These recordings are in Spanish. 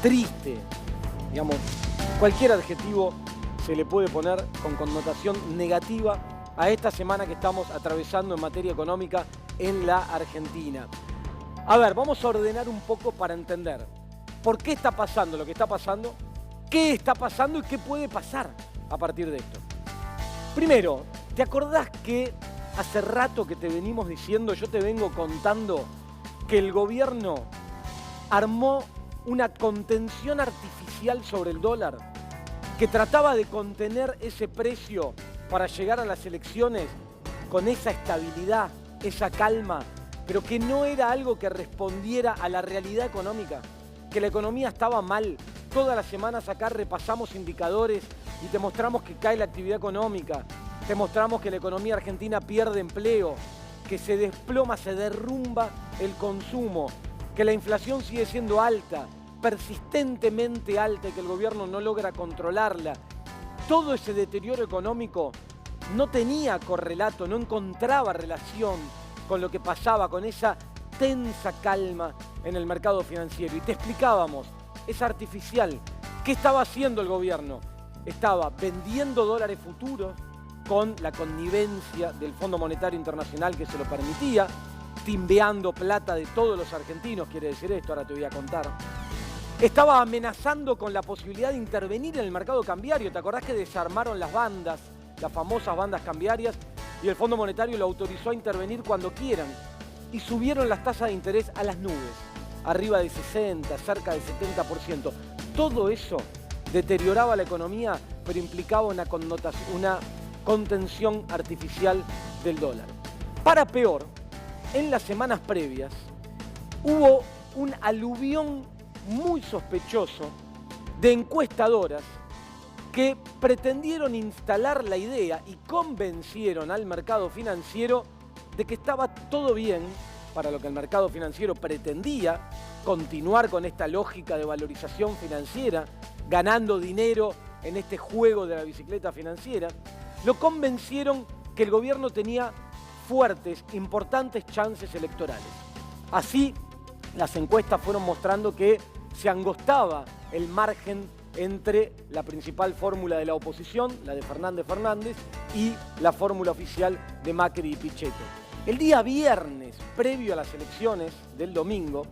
triste, digamos, cualquier adjetivo se le puede poner con connotación negativa a esta semana que estamos atravesando en materia económica en la Argentina. A ver, vamos a ordenar un poco para entender por qué está pasando lo que está pasando, qué está pasando y qué puede pasar a partir de esto. Primero, ¿te acordás que hace rato que te venimos diciendo, yo te vengo contando que el gobierno armó una contención artificial sobre el dólar, que trataba de contener ese precio para llegar a las elecciones con esa estabilidad, esa calma, pero que no era algo que respondiera a la realidad económica, que la economía estaba mal? Todas las semanas acá repasamos indicadores y te mostramos que cae la actividad económica, te mostramos que la economía argentina pierde empleo, que se desploma, se derrumba el consumo, que la inflación sigue siendo alta, persistentemente alta y que el gobierno no logra controlarla. Todo ese deterioro económico no tenía correlato, no encontraba relación con lo que pasaba, con esa tensa calma en el mercado financiero. Y te explicábamos, es artificial. ¿Qué estaba haciendo el gobierno? Estaba vendiendo dólares futuros con la connivencia del Fondo Monetario Internacional que se lo permitía, timbeando plata de todos los argentinos, quiere decir esto, ahora te voy a contar. Estaba amenazando con la posibilidad de intervenir en el mercado cambiario. ¿Te acordás que desarmaron las bandas, las famosas bandas cambiarias, y el Fondo Monetario lo autorizó a intervenir cuando quieran? Y subieron las tasas de interés a las nubes, arriba de 60, cerca del 70%. Todo eso deterioraba la economía, pero implicaba una contención artificial del dólar. Para peor, en las semanas previas hubo un aluvión muy sospechoso de encuestadoras que pretendieron instalar la idea y convencieron al mercado financiero de que estaba todo bien, para lo que el mercado financiero pretendía, continuar con esta lógica de valorización financiera, ganando dinero en este juego de la bicicleta financiera. Lo convencieron que el gobierno tenía fuertes, importantes chances electorales. Así, las encuestas fueron mostrando que se angostaba el margen entre la principal fórmula de la oposición, la de Fernández Fernández, y la fórmula oficial de Macri y Pichetto. El día viernes, previo a las elecciones del domingo,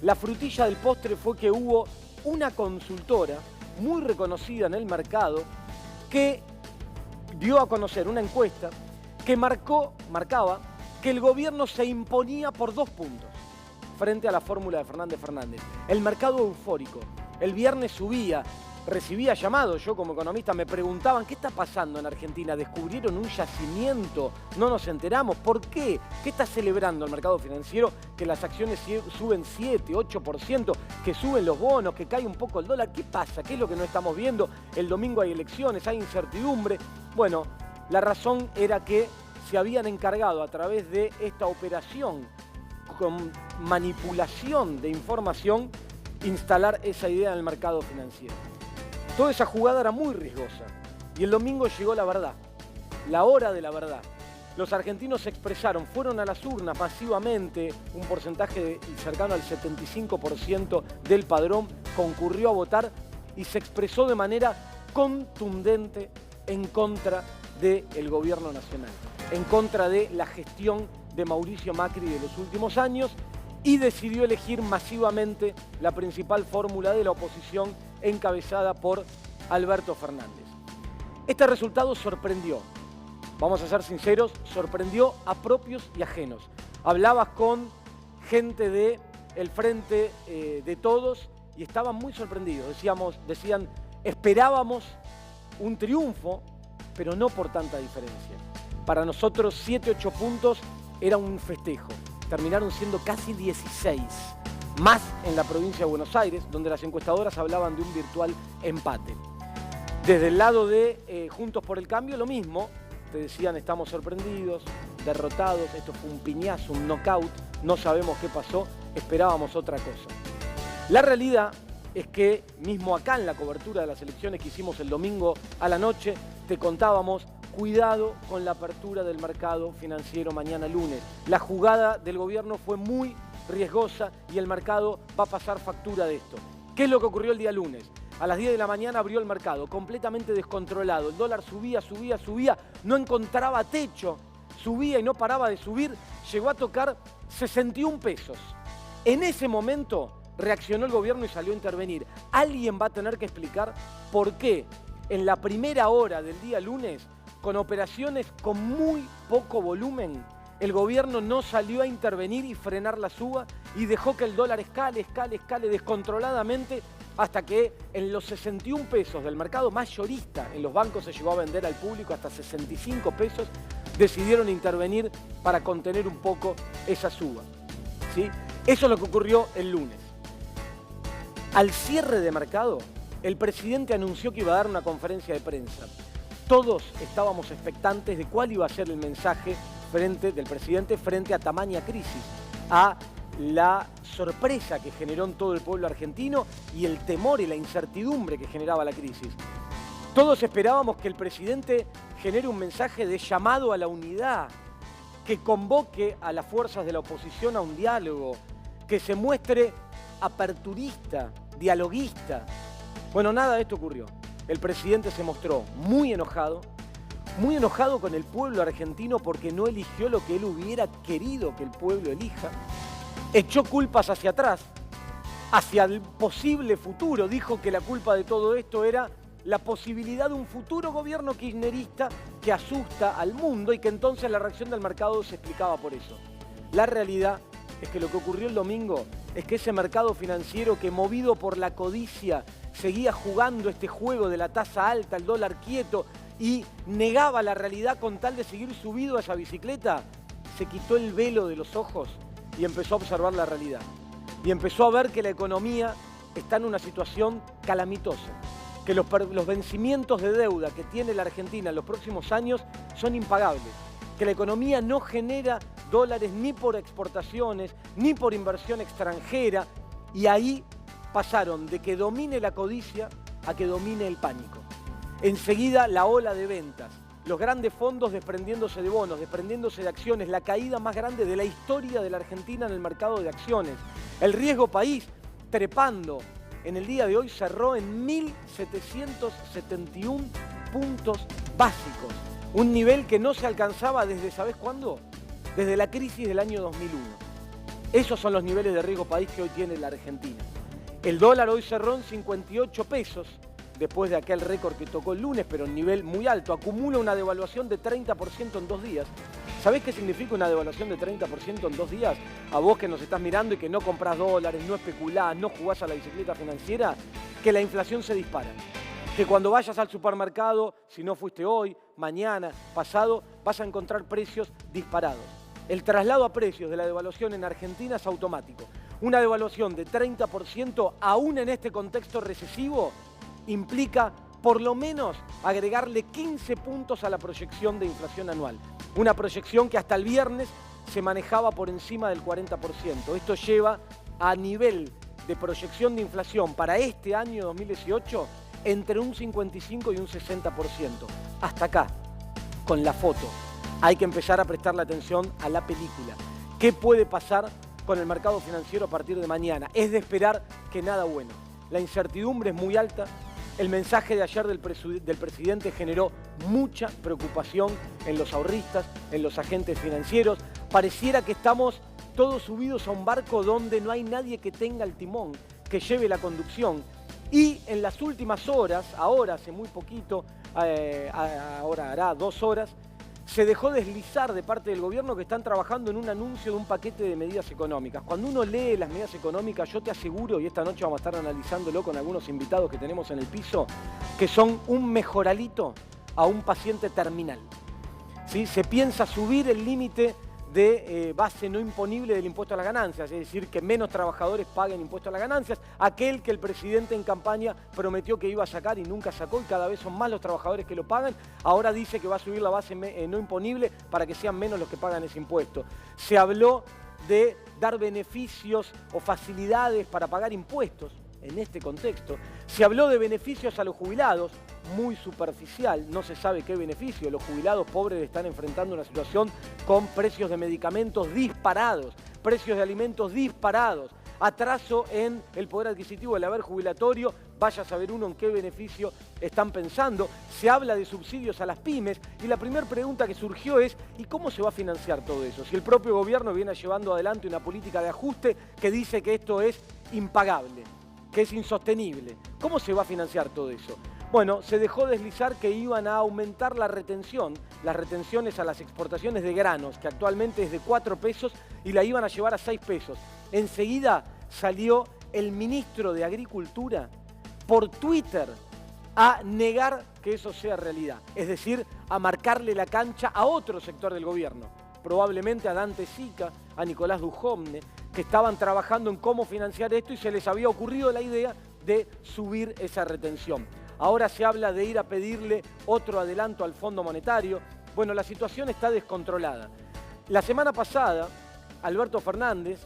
la frutilla del postre fue que hubo una consultora muy reconocida en el mercado que dio a conocer una encuesta que marcaba que el gobierno se imponía por 2 puntos frente a la fórmula de Fernández Fernández. El mercado eufórico. El viernes subía, recibía llamados, yo como economista me preguntaban, ¿qué está pasando en Argentina? ¿Descubrieron un yacimiento? ¿No nos enteramos? ¿Por qué? ¿Qué está celebrando el mercado financiero? Que las acciones suben 7, 8%, que suben los bonos, que cae un poco el dólar. ¿Qué pasa? ¿Qué es lo que no estamos viendo? El domingo hay elecciones, hay incertidumbre. Bueno, la razón era que se habían encargado a través de esta operación con manipulación de información, instalar esa idea en el mercado financiero. Toda esa jugada era muy riesgosa y el domingo llegó la verdad, la hora de la verdad. Los argentinos se expresaron, fueron a las urnas masivamente, un porcentaje cercano al 75% del padrón concurrió a votar y se expresó de manera contundente en contra del gobierno nacional, en contra de la gestión de Mauricio Macri de los últimos años, y decidió elegir masivamente la principal fórmula de la oposición encabezada por Alberto Fernández. Este resultado sorprendió, vamos a ser sinceros, sorprendió a propios y ajenos. Hablabas con gente del Frente de Todos y estaban muy sorprendidos. Decían, esperábamos un triunfo, pero no por tanta diferencia. Para nosotros 7, 8 puntos era un festejo. Terminaron siendo casi 16, más en la provincia de Buenos Aires, donde las encuestadoras hablaban de un virtual empate. Desde el lado de Juntos por el Cambio, lo mismo. Te decían, estamos sorprendidos, derrotados, esto fue un piñazo, un knockout, no sabemos qué pasó, esperábamos otra cosa. La realidad es que mismo acá en la cobertura de las elecciones que hicimos el domingo a la noche, te contábamos, cuidado con la apertura del mercado financiero mañana lunes. La jugada del gobierno fue muy riesgosa y el mercado va a pasar factura de esto. ¿Qué es lo que ocurrió el día lunes? A las 10 de la mañana abrió el mercado, completamente descontrolado. El dólar subía, subía, subía, no encontraba techo, subía y no paraba de subir, llegó a tocar 61 pesos. En ese momento reaccionó el gobierno y salió a intervenir. Alguien va a tener que explicar por qué en la primera hora del día lunes, con operaciones con muy poco volumen, el gobierno no salió a intervenir y frenar la suba y dejó que el dólar escale descontroladamente hasta que en los 61 pesos del mercado mayorista, en los bancos se llegó a vender al público hasta 65 pesos, decidieron intervenir para contener un poco esa suba, ¿sí? Eso es lo que ocurrió el lunes. Al cierre de mercado, el presidente anunció que iba a dar una conferencia de prensa. Todos estábamos expectantes de cuál iba a ser el mensaje del presidente frente a tamaña crisis, a la sorpresa que generó en todo el pueblo argentino y el temor y la incertidumbre que generaba la crisis. Todos esperábamos que el presidente genere un mensaje de llamado a la unidad, que convoque a las fuerzas de la oposición a un diálogo, que se muestre aperturista, dialoguista. Bueno, nada de esto ocurrió. El presidente se mostró muy enojado con el pueblo argentino porque no eligió lo que él hubiera querido que el pueblo elija. Echó culpas hacia atrás, hacia el posible futuro. Dijo que la culpa de todo esto era la posibilidad de un futuro gobierno kirchnerista que asusta al mundo y que entonces la reacción del mercado se explicaba por eso. La realidad es que lo que ocurrió el domingo es que ese mercado financiero que, movido por la codicia, seguía jugando este juego de la tasa alta, el dólar quieto, y negaba la realidad con tal de seguir subido a esa bicicleta, se quitó el velo de los ojos y empezó a observar la realidad. Y empezó a ver que la economía está en una situación calamitosa, que los vencimientos de deuda que tiene la Argentina en los próximos años son impagables, que la economía no genera dólares ni por exportaciones, ni por inversión extranjera, y ahí pasaron de que domine la codicia a que domine el pánico. Enseguida la ola de ventas, los grandes fondos desprendiéndose de bonos, desprendiéndose de acciones, la caída más grande de la historia de la Argentina en el mercado de acciones. El riesgo país trepando. En el día de hoy cerró en 1.771 puntos básicos. Un nivel que no se alcanzaba desde, ¿sabés cuándo? Desde la crisis del año 2001. Esos son los niveles de riesgo país que hoy tiene la Argentina. El dólar hoy cerró en 58 pesos, después de aquel récord que tocó el lunes, pero en nivel muy alto. Acumula una devaluación de 30% en 2 días. ¿Sabés qué significa una devaluación de 30% en 2 días? A vos que nos estás mirando y que no comprás dólares, no especulás, no jugás a la bicicleta financiera, que la inflación se dispara. Que cuando vayas al supermercado, si no fuiste hoy, mañana, pasado, vas a encontrar precios disparados. El traslado a precios de la devaluación en Argentina es automático. Una devaluación de 30%, aún en este contexto recesivo, implica por lo menos agregarle 15 puntos a la proyección de inflación anual. Una proyección que hasta el viernes se manejaba por encima del 40%. Esto lleva a nivel de proyección de inflación para este año 2018 entre un 55 y un 60%. Hasta acá, con la foto. Hay que empezar a prestarle atención a la película. ¿Qué puede pasar con el mercado financiero a partir de mañana? Es de esperar que nada bueno. La incertidumbre es muy alta. El mensaje de ayer del presidente generó mucha preocupación en los ahorristas, en los agentes financieros. Pareciera que estamos todos subidos a un barco donde no hay nadie que tenga el timón, que lleve la conducción. Y en las últimas horas, ahora hace muy poquito, ahora hará 2 horas, se dejó deslizar de parte del gobierno que están trabajando en un anuncio de un paquete de medidas económicas. Cuando uno lee las medidas económicas, yo te aseguro, y esta noche vamos a estar analizándolo con algunos invitados que tenemos en el piso, que son un mejoralito a un paciente terminal. ¿Sí? Se piensa subir el límite de base no imponible del impuesto a las ganancias, es decir, que menos trabajadores paguen impuesto a las ganancias, aquel que el presidente en campaña prometió que iba a sacar y nunca sacó, y cada vez son más los trabajadores que lo pagan. Ahora dice que va a subir la base no imponible para que sean menos los que pagan ese impuesto. Se habló de dar beneficios o facilidades para pagar impuestos en este contexto. Se habló de beneficios a los jubilados, muy superficial, no se sabe qué beneficio. Los jubilados pobres están enfrentando una situación con precios de medicamentos disparados, precios de alimentos disparados. atraso en el poder adquisitivo del haber jubilatorio, vaya a saber uno en qué beneficio están pensando. Se habla de subsidios a las pymes y la primera pregunta que surgió es ¿y cómo se va a financiar todo eso? Si el propio gobierno viene llevando adelante una política de ajuste que dice que esto es impagable, que es insostenible. ¿Cómo se va a financiar todo eso? Bueno, se dejó deslizar que iban a aumentar la retención, las retenciones a las exportaciones de granos, que actualmente es de 4 pesos, y la iban a llevar a 6 pesos. Enseguida salió el ministro de Agricultura por Twitter a negar que eso sea realidad, es decir, a marcarle la cancha a otro sector del gobierno, probablemente a Dante Sica, a Nicolás Dujovne, que estaban trabajando en cómo financiar esto y se les había ocurrido la idea de subir esa retención. Ahora se habla de ir a pedirle otro adelanto al Fondo Monetario. Bueno, la situación está descontrolada. La semana pasada, Alberto Fernández,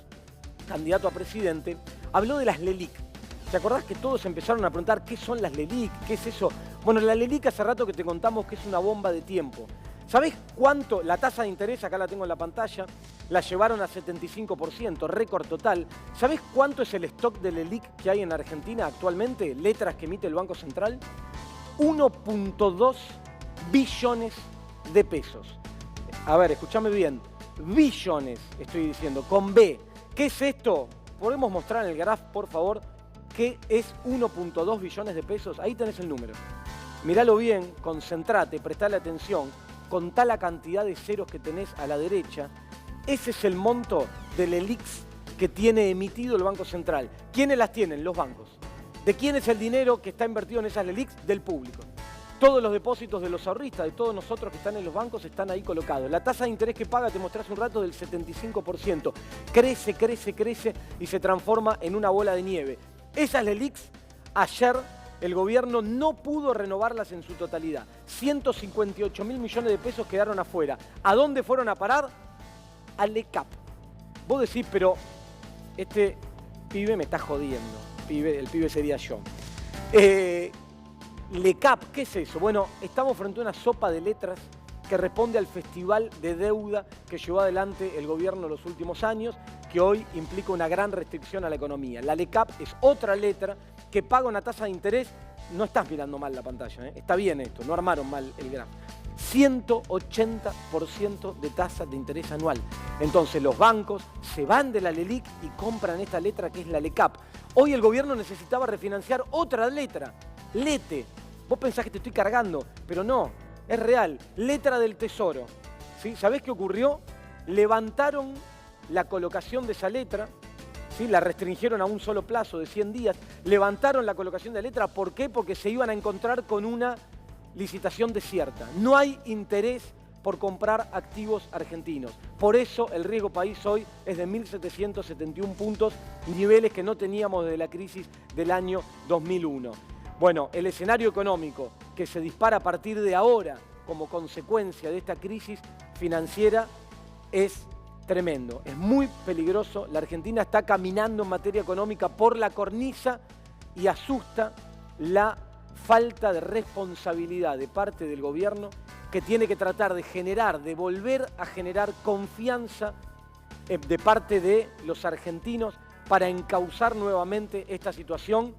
candidato a presidente, habló de las LELIQ. ¿Te acordás que todos empezaron a preguntar qué son las LELIQ? ¿Qué es eso? Bueno, la LELIQ hace rato que te contamos que es una bomba de tiempo. ¿Sabés cuánto? La tasa de interés, acá la tengo en la pantalla, la llevaron a 75%, récord total. ¿Sabés cuánto es el stock de LELIQ que hay en Argentina actualmente? Letras que emite el Banco Central. 1.2 billones de pesos. A ver, escúchame bien. Billones, estoy diciendo, con B. ¿Qué es esto? ¿Podemos mostrar en el graph, por favor, qué es 1.2 billones de pesos? Ahí tenés el número. Míralo bien, concentrate, prestale atención. Contá la cantidad de ceros que tenés a la derecha. Ese es el monto del LELIQ que tiene emitido el Banco Central. ¿Quiénes las tienen? Los bancos. ¿De quién es el dinero que está invertido en esas LELIQ? Del público. Todos los depósitos de los ahorristas, de todos nosotros que están en los bancos, están ahí colocados. La tasa de interés que paga, te mostré hace un rato, del 75%. Crece, crece, crece y se transforma en una bola de nieve. Esas LELIQ, ayer el gobierno no pudo renovarlas en su totalidad. 158.000 millones de pesos quedaron afuera. ¿A dónde fueron a parar? Al LECAP. Vos decís, pero este pibe me está jodiendo. El pibe sería yo. LECAP, ¿qué es eso? Bueno, estamos frente a una sopa de letras que responde al festival de deuda que llevó adelante el gobierno en los últimos años, que hoy implica una gran restricción a la economía. La LECAP es otra letra que paga una tasa de interés. No estás mirando mal la pantalla, ¿eh? Está bien esto, no armaron mal el grafo. 180% de tasa de interés anual. Entonces los bancos se van de la LELIQ y compran esta letra que es la LECAP. Hoy el gobierno necesitaba refinanciar otra letra, LETE. Vos pensás que te estoy cargando, pero no, es real. Letra del Tesoro. ¿Sí? ¿Sabés qué ocurrió? Levantaron la colocación de esa letra. ¿Sí? La restringieron a un solo plazo de 100 días. Levantaron la colocación de la letra. ¿Por qué? Porque se iban a encontrar con una licitación desierta. No hay interés por comprar activos argentinos. Por eso el riesgo país hoy es de 1.771 puntos, niveles que no teníamos desde la crisis del año 2001. Bueno, el escenario económico que se dispara a partir de ahora como consecuencia de esta crisis financiera es tremendo, es muy peligroso. La Argentina está caminando en materia económica por la cornisa y asusta la falta de responsabilidad de parte del gobierno, que tiene que tratar de generar, de volver a generar confianza de parte de los argentinos para encauzar nuevamente esta situación,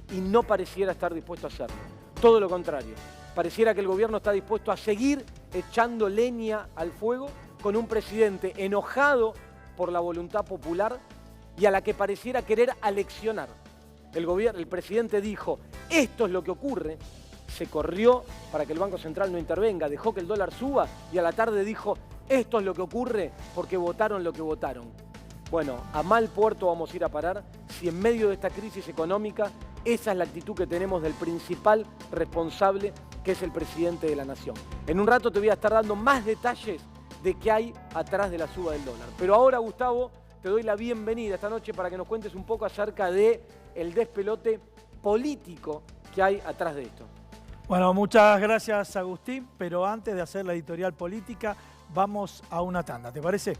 y no pareciera estar dispuesto a hacerlo. Todo lo contrario, pareciera que el gobierno está dispuesto a seguir echando leña al fuego con un presidente enojado por la voluntad popular y a la que pareciera querer aleccionar. El presidente dijo, esto es lo que ocurre, se corrió para que el Banco Central no intervenga, dejó que el dólar suba y a la tarde dijo, esto es lo que ocurre porque votaron lo que votaron. Bueno, a mal puerto vamos a ir a parar si en medio de esta crisis económica esa es la actitud que tenemos del principal responsable, que es el presidente de la nación. En un rato te voy a estar dando más detalles de qué hay atrás de la suba del dólar. Pero ahora, Gustavo, te doy la bienvenida esta noche para que nos cuentes un poco acerca del despelote político que hay atrás de esto. Bueno, muchas gracias, Agustín, pero antes de hacer la editorial política, vamos a una tanda, ¿te parece?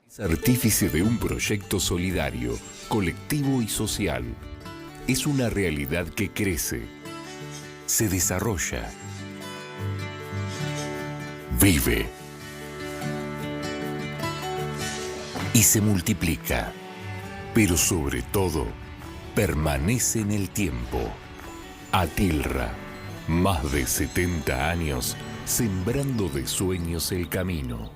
Es artífice de un proyecto solidario, colectivo y social. Es una realidad que crece, se desarrolla, vive. y se multiplica, pero sobre todo permanece en el tiempo. Atilra, más de 70 años sembrando de sueños el camino.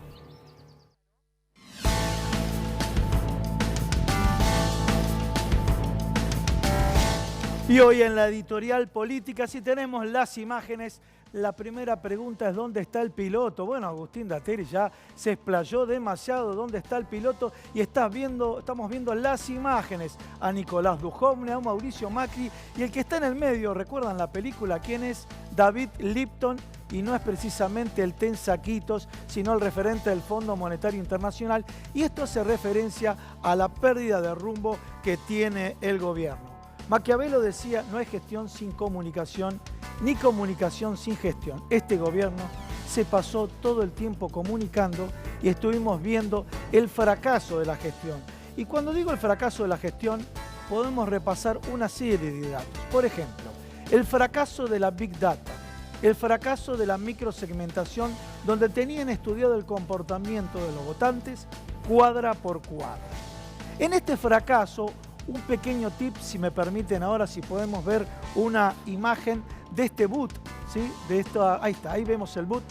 Y hoy en la editorial política, si tenemos las imágenes, la primera pregunta es ¿dónde está el piloto? Bueno, Agustín Datteri ya se explayó demasiado dónde está el piloto y estamos viendo las imágenes a Nicolás Dujovne, a Mauricio Macri y el que está en el medio, ¿recuerdan la película? ¿Quién es? David Lipton, y no es precisamente el Ten Saquitos, sino el referente del Fondo Monetario Internacional, y esto hace referencia a la pérdida de rumbo que tiene el gobierno. Maquiavelo decía, no hay gestión sin comunicación, ni comunicación sin gestión. Este gobierno se pasó todo el tiempo comunicando y estuvimos viendo el fracaso de la gestión. Y cuando digo el fracaso de la gestión, podemos repasar una serie de datos. Por ejemplo, el fracaso de la Big Data, el fracaso de la microsegmentación, donde tenían estudiado el comportamiento de los votantes cuadra por cuadra. En este fracaso, un pequeño tip, si me permiten ahora, si podemos ver una imagen de este boot, ¿sí? Ahí está, ahí vemos el boot.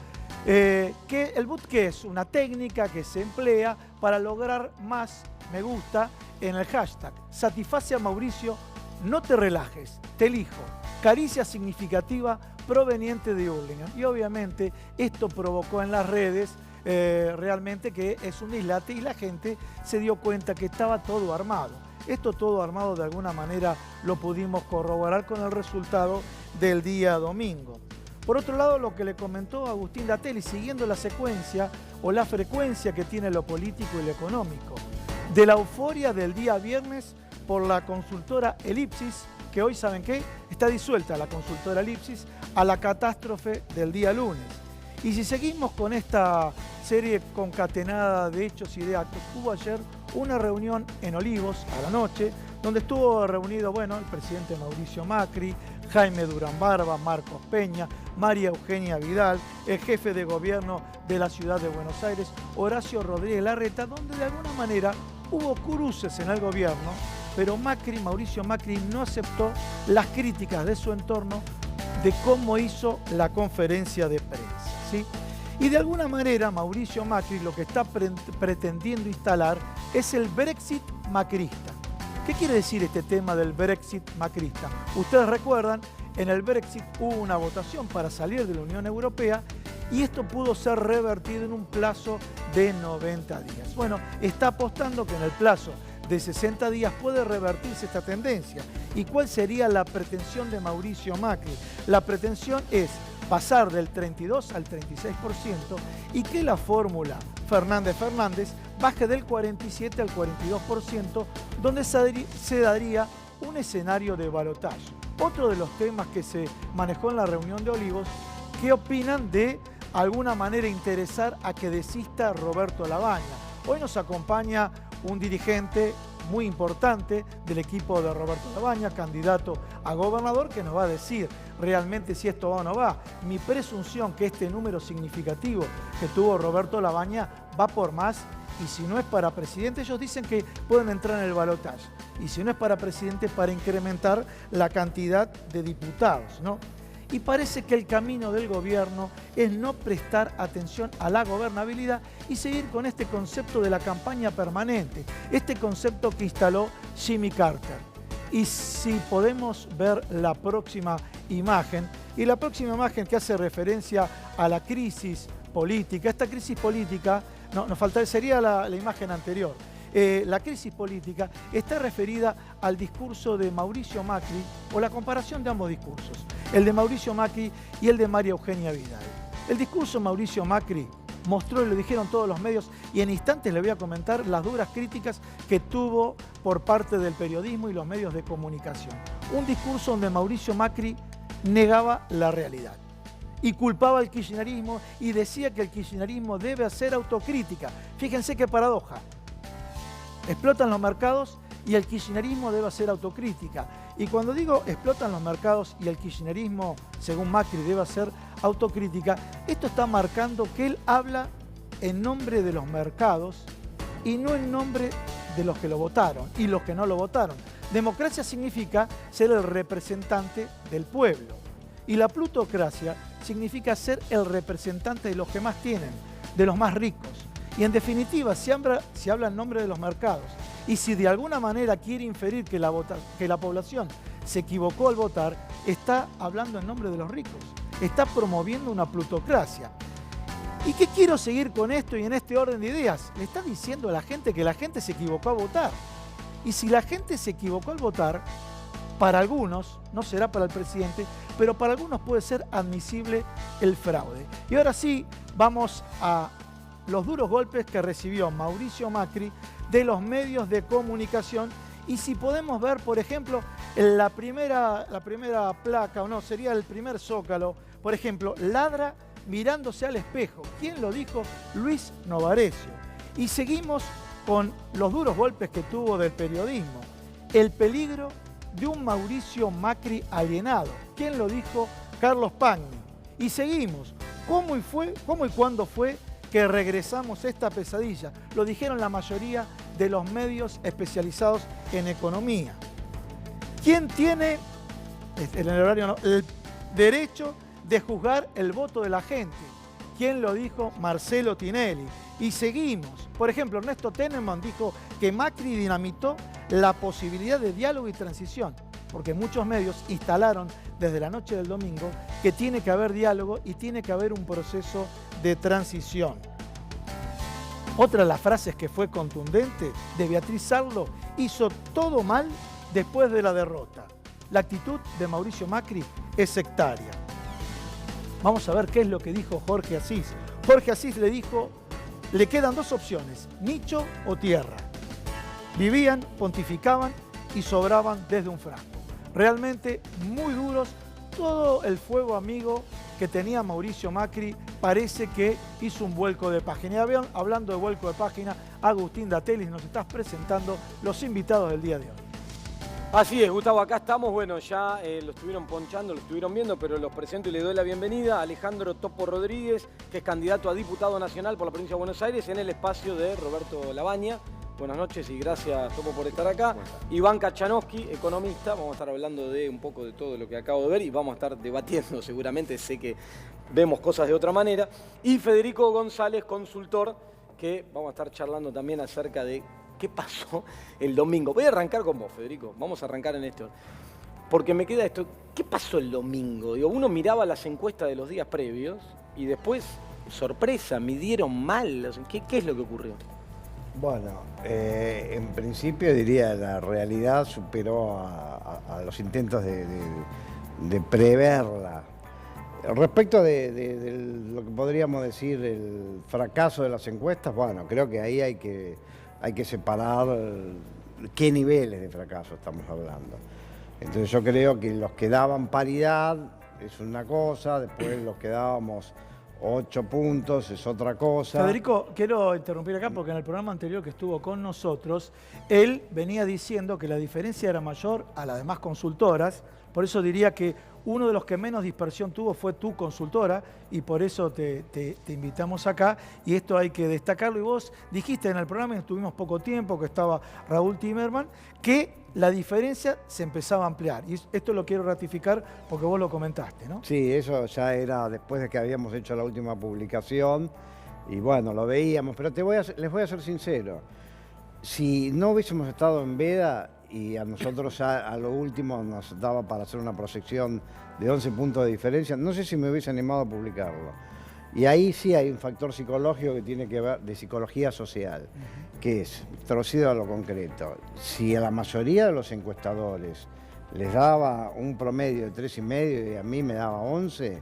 ¿El boot qué es? Una técnica que se emplea para lograr más me gusta en el hashtag. Satisface a Mauricio, no te relajes, te elijo. Caricia significativa proveniente de Hurlingham. Y obviamente esto provocó en las redes realmente que es un dislate y la gente se dio cuenta que estaba todo armado. Esto todo armado de alguna manera lo pudimos corroborar con el resultado del día domingo. Por otro lado, lo que le comentó Agustín Datteri, siguiendo la secuencia o la frecuencia que tiene lo político y lo económico. De la euforia del día viernes por la consultora Elipsis, que hoy, ¿saben qué? Está disuelta la consultora Elipsis, a la catástrofe del día lunes. Y si seguimos con esta serie concatenada de hechos y de actos, hubo ayer una reunión en Olivos a la noche, donde estuvo reunido, bueno, el presidente Mauricio Macri, Jaime Durán Barba, Marcos Peña, María Eugenia Vidal, el jefe de gobierno de la ciudad de Buenos Aires, Horacio Rodríguez Larreta, donde de alguna manera hubo cruces en el gobierno, pero Mauricio Macri no aceptó las críticas de su entorno de cómo hizo la conferencia de prensa, ¿sí? Y de alguna manera Mauricio Macri lo que está pretendiendo instalar es el Brexit macrista. ¿Qué quiere decir este tema del Brexit macrista? Ustedes recuerdan, en el Brexit hubo una votación para salir de la Unión Europea y esto pudo ser revertido en un plazo de 90 días. Bueno, está apostando que en el plazo de 60 días puede revertirse esta tendencia. ¿Y cuál sería la pretensión de Mauricio Macri? La pretensión es pasar del 32 al 36% y que la fórmula Fernández-Fernández baje del 47 al 42%, donde se daría un escenario de balotaje. Otro de los temas que se manejó en la reunión de Olivos, ¿qué opinan de alguna manera interesar a que desista Roberto Labaña? Hoy nos acompaña un dirigente muy importante del equipo de Roberto Labaña, candidato a gobernador, que nos va a decir realmente si esto va o no va. Mi presunción que este número significativo que tuvo Roberto Labaña va por más, y si no es para presidente, ellos dicen que pueden entrar en el balotaje, y si no es para presidente, para incrementar la cantidad de diputados, ¿no? Y parece que el camino del gobierno es no prestar atención a la gobernabilidad y seguir con este concepto de la campaña permanente, este concepto que instaló Jimmy Carter. Y si podemos ver la próxima imagen, y la próxima imagen que hace referencia a la crisis política, esta crisis política, sería la imagen anterior. La crisis política está referida al discurso de Mauricio Macri, o la comparación de ambos discursos, el de Mauricio Macri y el de María Eugenia Vidal. El discurso de Mauricio Macri mostró, y lo dijeron todos los medios, y en instantes le voy a comentar las duras críticas que tuvo por parte del periodismo y los medios de comunicación. Un discurso donde Mauricio Macri negaba la realidad y culpaba al kirchnerismo y decía que el kirchnerismo debe hacer autocrítica. Fíjense qué paradoja. Explotan los mercados y el kirchnerismo debe hacer autocrítica. Y cuando digo explotan los mercados y el kirchnerismo, según Macri, debe hacer autocrítica, esto está marcando que él habla en nombre de los mercados y no en nombre de los que lo votaron y los que no lo votaron. Democracia significa ser el representante del pueblo. Y la plutocracia significa ser el representante de los que más tienen, de los más ricos. Y en definitiva, se habla en nombre de los mercados. Y si de alguna manera quiere inferir que la población se equivocó al votar, está hablando en nombre de los ricos. Está promoviendo una plutocracia. ¿Y qué quiero seguir con esto y en este orden de ideas? Le está diciendo a la gente que la gente se equivocó a votar. Y si la gente se equivocó al votar, para algunos, no será para el presidente, pero para algunos puede ser admisible el fraude. Y ahora sí, vamos a los duros golpes que recibió Mauricio Macri de los medios de comunicación. Y si podemos ver, por ejemplo, la primera placa, o no, sería el primer zócalo, por ejemplo, ladra mirándose al espejo. ¿Quién lo dijo? Luis Novarecio. Y seguimos con los duros golpes que tuvo del periodismo. El peligro de un Mauricio Macri alienado. ¿Quién lo dijo? Carlos Pagni. Y seguimos. ¿Cómo y cuándo fue que regresamos a esta pesadilla? Lo dijeron la mayoría de los medios especializados en economía. ¿Quién tiene el derecho de juzgar el voto de la gente? ¿Quién lo dijo? Marcelo Tinelli. Y seguimos. Por ejemplo, Ernesto Tenenbaum dijo que Macri dinamitó la posibilidad de diálogo y transición, porque muchos medios instalaron desde la noche del domingo que tiene que haber diálogo y tiene que haber un proceso de transición. Otra de las frases que fue contundente de Beatriz Sarlo: hizo todo mal después de la derrota. La actitud de Mauricio Macri es sectaria. Vamos a ver qué es lo que dijo Jorge Asís. Jorge Asís le dijo: le quedan dos opciones, nicho o tierra. Vivían, pontificaban y sobraban desde un frasco. Realmente muy duros. Todo el fuego amigo que tenía Mauricio Macri parece que hizo un vuelco de página. Y hablando de vuelco de página, Agustín Datelis, nos estás presentando los invitados del día de hoy. Así es, Gustavo, acá estamos. Bueno, ya lo estuvieron ponchando, lo estuvieron viendo, pero los presento y le doy la bienvenida a Alejandro Topo Rodríguez, que es candidato a diputado nacional por la provincia de Buenos Aires, en el espacio de Roberto Labaña. Buenas noches y gracias, Topo, por estar acá. Iván Kachanowski, economista. Vamos a estar hablando de un poco de todo lo que acabo de ver y vamos a estar debatiendo seguramente. Sé que vemos cosas de otra manera. Y Federico González, consultor, que vamos a estar charlando también acerca de qué pasó el domingo. Voy a arrancar con vos, Federico. Vamos a arrancar en esto. Porque me queda esto. ¿Qué pasó el domingo? Digo, uno miraba las encuestas de los días previos y después, sorpresa, midieron mal. ¿Qué es lo que ocurrió? Bueno, en principio diría la realidad superó a los intentos de preverla. Respecto de lo que podríamos decir el fracaso de las encuestas, bueno, creo que ahí hay que separar qué niveles de fracaso estamos hablando. Entonces yo creo que los que daban paridad es una cosa, después los que dábamos 8 puntos es otra cosa. Federico, quiero interrumpir acá porque en el programa anterior que estuvo con nosotros, él venía diciendo que la diferencia era mayor a las demás consultoras. Por eso diría que uno de los que menos dispersión tuvo fue tu consultora y por eso te invitamos acá. Y esto hay que destacarlo. Y vos dijiste en el programa, y estuvimos poco tiempo, que estaba Raúl Timerman, que la diferencia se empezaba a ampliar. Y esto lo quiero ratificar porque vos lo comentaste, ¿no? Sí, eso ya era después de que habíamos hecho la última publicación. Y bueno, lo veíamos. Pero les voy a ser sincero. Si no hubiésemos estado en veda y a nosotros ya a lo último nos daba para hacer una proyección de 11 puntos de diferencia, no sé si me hubiese animado a publicarlo. Y ahí sí hay un factor psicológico que tiene que ver, de psicología social, que es, traducido a lo concreto, si a la mayoría de los encuestadores les daba un promedio de 3,5 y a mí me daba 11,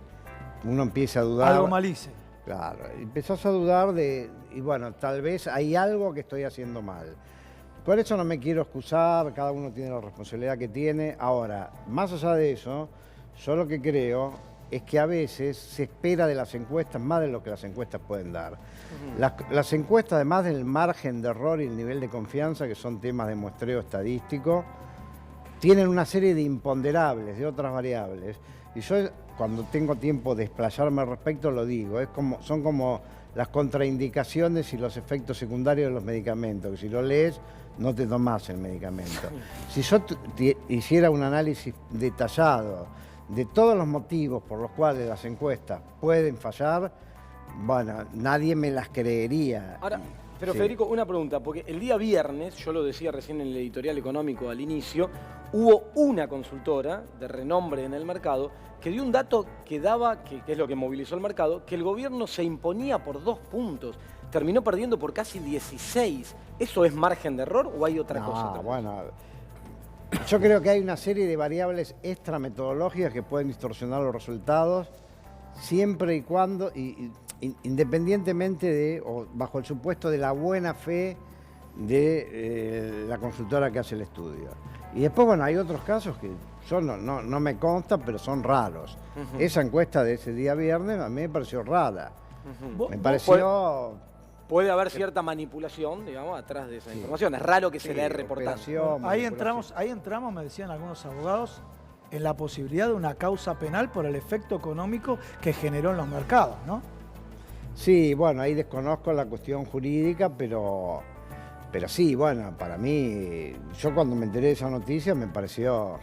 uno empieza a dudar. Algo mal hice. Claro, empezás a dudar y bueno, tal vez hay algo que estoy haciendo mal. Por eso no me quiero excusar, cada uno tiene la responsabilidad que tiene. Ahora, más allá de eso, yo lo que creo es que a veces se espera de las encuestas más de lo que las encuestas pueden dar. Las encuestas, además del margen de error y el nivel de confianza, que son temas de muestreo estadístico, tienen una serie de imponderables, de otras variables. Y yo, cuando tengo tiempo de explayarme al respecto, lo digo. Son como las contraindicaciones y los efectos secundarios de los medicamentos, que si lo lees no te tomás el medicamento. Si yo hiciera un análisis detallado de todos los motivos por los cuales las encuestas pueden fallar, bueno, nadie me las creería. Ahora, pero Sí. Federico, una pregunta, porque el día viernes, yo lo decía recién en el editorial económico al inicio, hubo una consultora de renombre en el mercado que dio un dato que daba, que es lo que movilizó el mercado, que el gobierno se imponía por 2 puntos, terminó perdiendo por casi 16. ¿Eso es margen de error o hay otra cosa? No, bueno, yo creo que hay una serie de variables extrametodológicas que pueden distorsionar los resultados siempre y cuando, independientemente de, o bajo el supuesto de la buena fe de la consultora que hace el estudio. Y después, bueno, hay otros casos que yo no me consta, pero son raros. Esa encuesta de ese día viernes a mí me pareció rara. Me pareció... Puede haber cierta manipulación, digamos, atrás de esa información. Es raro que se le dé reportando. operación, Ahí manipulación. entramos, me decían algunos abogados, en la posibilidad de una causa penal por el efecto económico que generó en los mercados, ¿no? Sí, bueno, ahí desconozco la cuestión jurídica, pero sí, bueno, para mí, yo cuando me enteré de esa noticia me pareció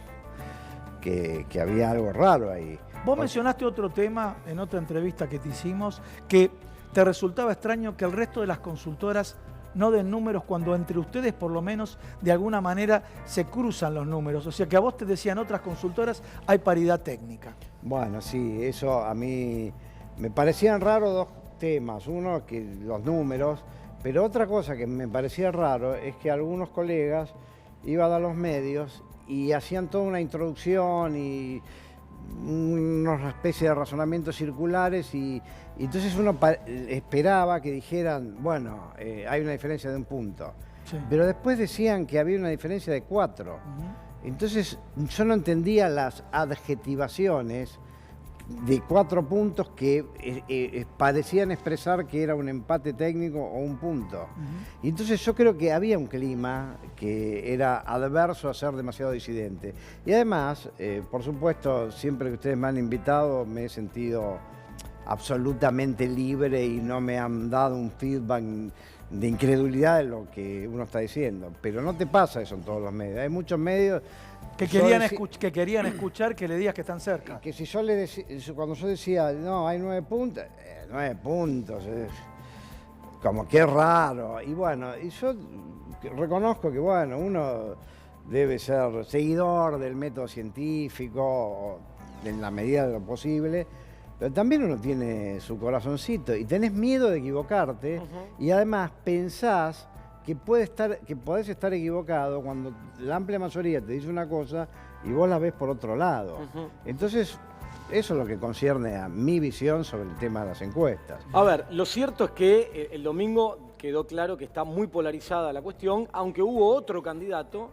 que había algo raro ahí. Vos mencionaste otro tema en otra entrevista que te hicimos, que te resultaba extraño que el resto de las consultoras no den números cuando entre ustedes por lo menos de alguna manera se cruzan los números. O sea que a vos te decían otras consultoras hay paridad técnica. Bueno, sí, eso a mí me parecían raros 2 temas. Uno, que los números, pero otra cosa que me parecía raro es que algunos colegas iban a los medios y hacían toda una introducción y una especie de razonamientos circulares y entonces uno esperaba que dijeran, bueno, hay una diferencia de 1 punto. Sí. Pero después decían que había una diferencia de 4. Entonces yo no entendía las adjetivaciones de 4 puntos que parecían expresar que era un empate técnico o 1 punto. Y entonces yo creo que había un clima que era adverso a ser demasiado disidente. Y además, por supuesto, siempre que ustedes me han invitado me he sentido absolutamente libre y no me han dado un feedback de incredulidad de lo que uno está diciendo. Pero no te pasa eso en todos los medios. Hay muchos medios Que querían escuchar que le digas que están cerca. que si yo le decía, cuando yo decía, no, hay 9 puntos, 9 puntos, como que es raro. Y bueno, y yo reconozco que, bueno, uno debe ser seguidor del método científico en la medida de lo posible, pero también uno tiene su corazoncito y tenés miedo de equivocarte y además pensás que podés estar equivocado cuando la amplia mayoría te dice una cosa y vos la ves por otro lado. Entonces, eso es lo que concierne a mi visión sobre el tema de las encuestas. A ver, lo cierto es que el domingo quedó claro que está muy polarizada la cuestión, aunque hubo otro candidato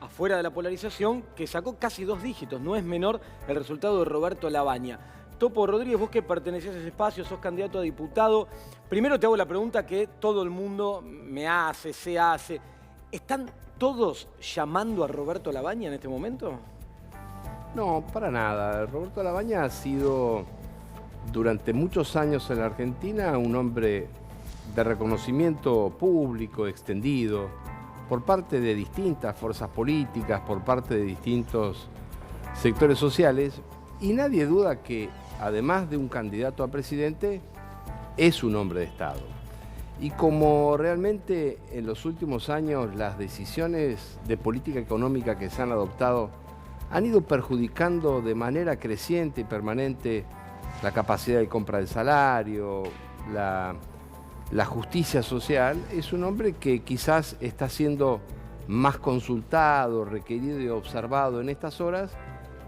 afuera de la polarización que sacó casi 2 dígitos. No es menor el resultado de Roberto Labaña. Topo Rodríguez, vos que pertenecés a ese espacio, sos candidato a diputado. Primero te hago la pregunta que todo el mundo se hace. ¿Están todos llamando a Roberto Labaña en este momento? No, para nada. Roberto Labaña ha sido durante muchos años en la Argentina un hombre de reconocimiento público extendido por parte de distintas fuerzas políticas, por parte de distintos sectores sociales, y nadie duda que además de un candidato a presidente, es un hombre de Estado. Y como realmente en los últimos años las decisiones de política económica que se han adoptado han ido perjudicando de manera creciente y permanente la capacidad de compra del salario, la justicia social, es un hombre que quizás está siendo más consultado, requerido y observado en estas horas,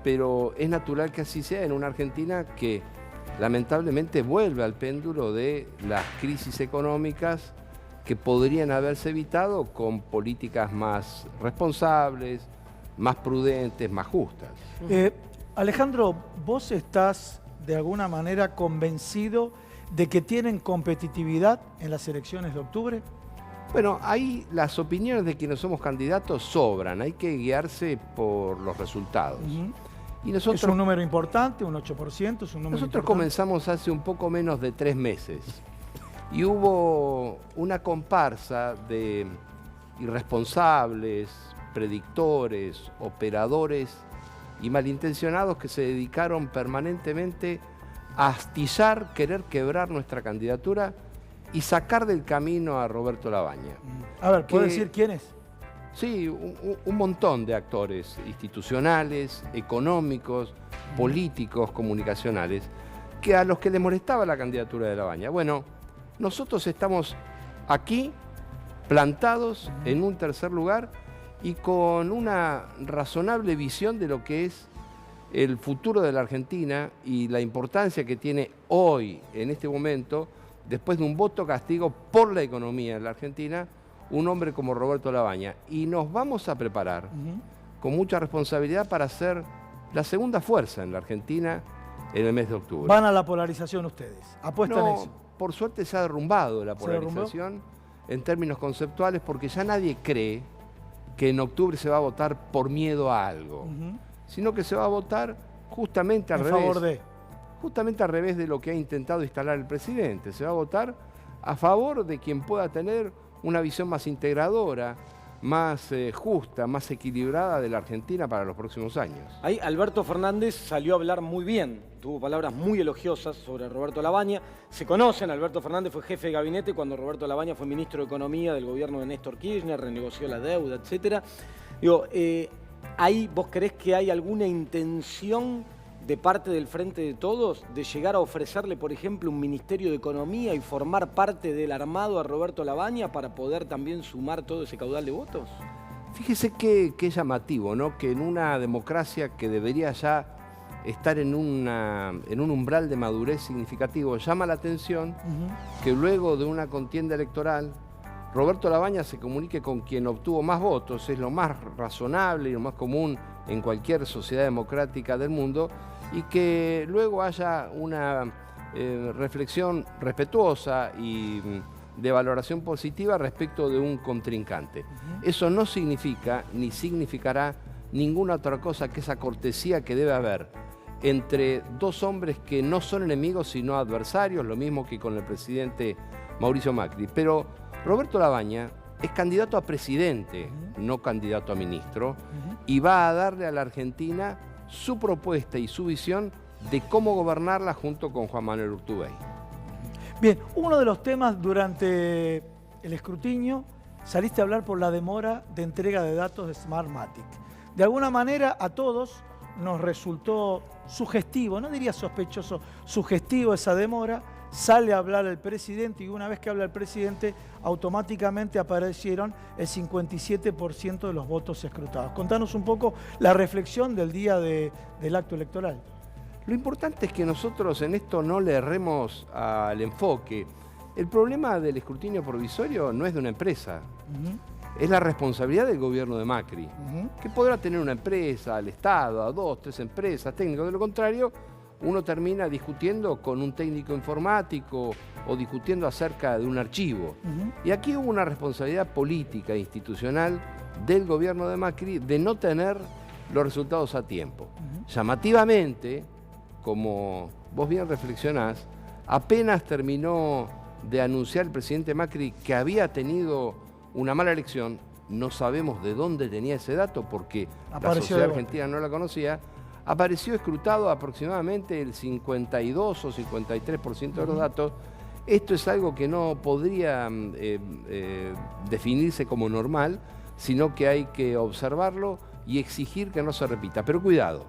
pero es natural que así sea en una Argentina que lamentablemente vuelve al péndulo de las crisis económicas que podrían haberse evitado con políticas más responsables, más prudentes, más justas. Alejandro, ¿vos estás de alguna manera convencido de que tienen competitividad en las elecciones de octubre? Bueno, ahí las opiniones de quienes somos candidatos sobran, hay que guiarse por los resultados. Y nosotros, es un número importante, un 8%, es un número nosotros importante. comenzamos hace un poco menos de 3 meses. y hubo una comparsa de irresponsables, predictores, operadores y malintencionados que se dedicaron permanentemente a astillar, querer quebrar nuestra candidatura y sacar del camino a Roberto Labaña. A ver, ¿puede decir quién es? Sí, un montón de actores institucionales, económicos, políticos, comunicacionales, que a los que les molestaba la candidatura de Labaña. Bueno, nosotros estamos aquí, plantados en un tercer lugar y con una razonable visión de lo que es el futuro de la Argentina y la importancia que tiene hoy, en este momento, después de un voto castigo por la economía en la Argentina, un hombre como Roberto Labaña. Y nos vamos a preparar con mucha responsabilidad para ser la segunda fuerza en la Argentina en el mes de octubre. ¿Van a la polarización ustedes? ¿Apuestan en eso? Por suerte se ha derrumbado la polarización en términos conceptuales porque ya nadie cree que en octubre se va a votar por miedo a algo, sino que se va a votar justamente al revés. En favor de... Justamente al revés de lo que ha intentado instalar el presidente. Se va a votar a favor de quien pueda tener una visión más integradora, más justa, más equilibrada de la Argentina para los próximos años. Ahí Alberto Fernández salió a hablar muy bien, tuvo palabras muy elogiosas sobre Roberto Labaña. Se conocen, Alberto Fernández fue jefe de gabinete cuando Roberto Labaña fue ministro de Economía del gobierno de Néstor Kirchner, renegoció la deuda, etc. Digo, ahí vos creés que hay alguna intención de parte del Frente de Todos de llegar a ofrecerle, por ejemplo, un Ministerio de Economía y formar parte del armado a Roberto Labaña para poder también sumar todo ese caudal de votos? Fíjese qué llamativo, ¿no? Que en una democracia que debería ya estar en un umbral de madurez significativo, llama la atención que luego de una contienda electoral Roberto Labaña se comunique con quien obtuvo más votos, es lo más razonable y lo más común en cualquier sociedad democrática del mundo, y que luego haya una reflexión respetuosa y de valoración positiva respecto de un contrincante. Eso no significa ni significará ninguna otra cosa que esa cortesía que debe haber entre dos hombres que no son enemigos sino adversarios, lo mismo que con el presidente Mauricio Macri. Pero Roberto Labaña es candidato a presidente, no candidato a ministro, y va a darle a la Argentina su propuesta y su visión de cómo gobernarla junto con Juan Manuel Urtubey. Bien, uno de los temas durante el escrutinio, saliste a hablar por la demora de entrega de datos de Smartmatic. De alguna manera a todos nos resultó sugestivo, no diría sospechoso, sugestivo esa demora. Sale a hablar el presidente y una vez que habla el presidente, automáticamente aparecieron el 57% de los votos escrutados. Contanos un poco la reflexión del día del acto electoral. Lo importante es que nosotros en esto no le erremos al enfoque. El problema del escrutinio provisorio no es de una empresa, es la responsabilidad del gobierno de Macri, que podrá tener una empresa, al Estado, a 2, 3 empresas, técnicos. De lo contrario, uno termina discutiendo con un técnico informático o discutiendo acerca de un archivo. Y aquí hubo una responsabilidad política e institucional del gobierno de Macri de no tener los resultados a tiempo. Llamativamente, como vos bien reflexionás, apenas terminó de anunciar el presidente Macri que había tenido una mala elección, no sabemos de dónde tenía ese dato porque la sociedad argentina no la conocía, apareció escrutado aproximadamente el 52 o 53% de los datos. Esto es algo que no podría definirse como normal, sino que hay que observarlo y exigir que no se repita. Pero cuidado,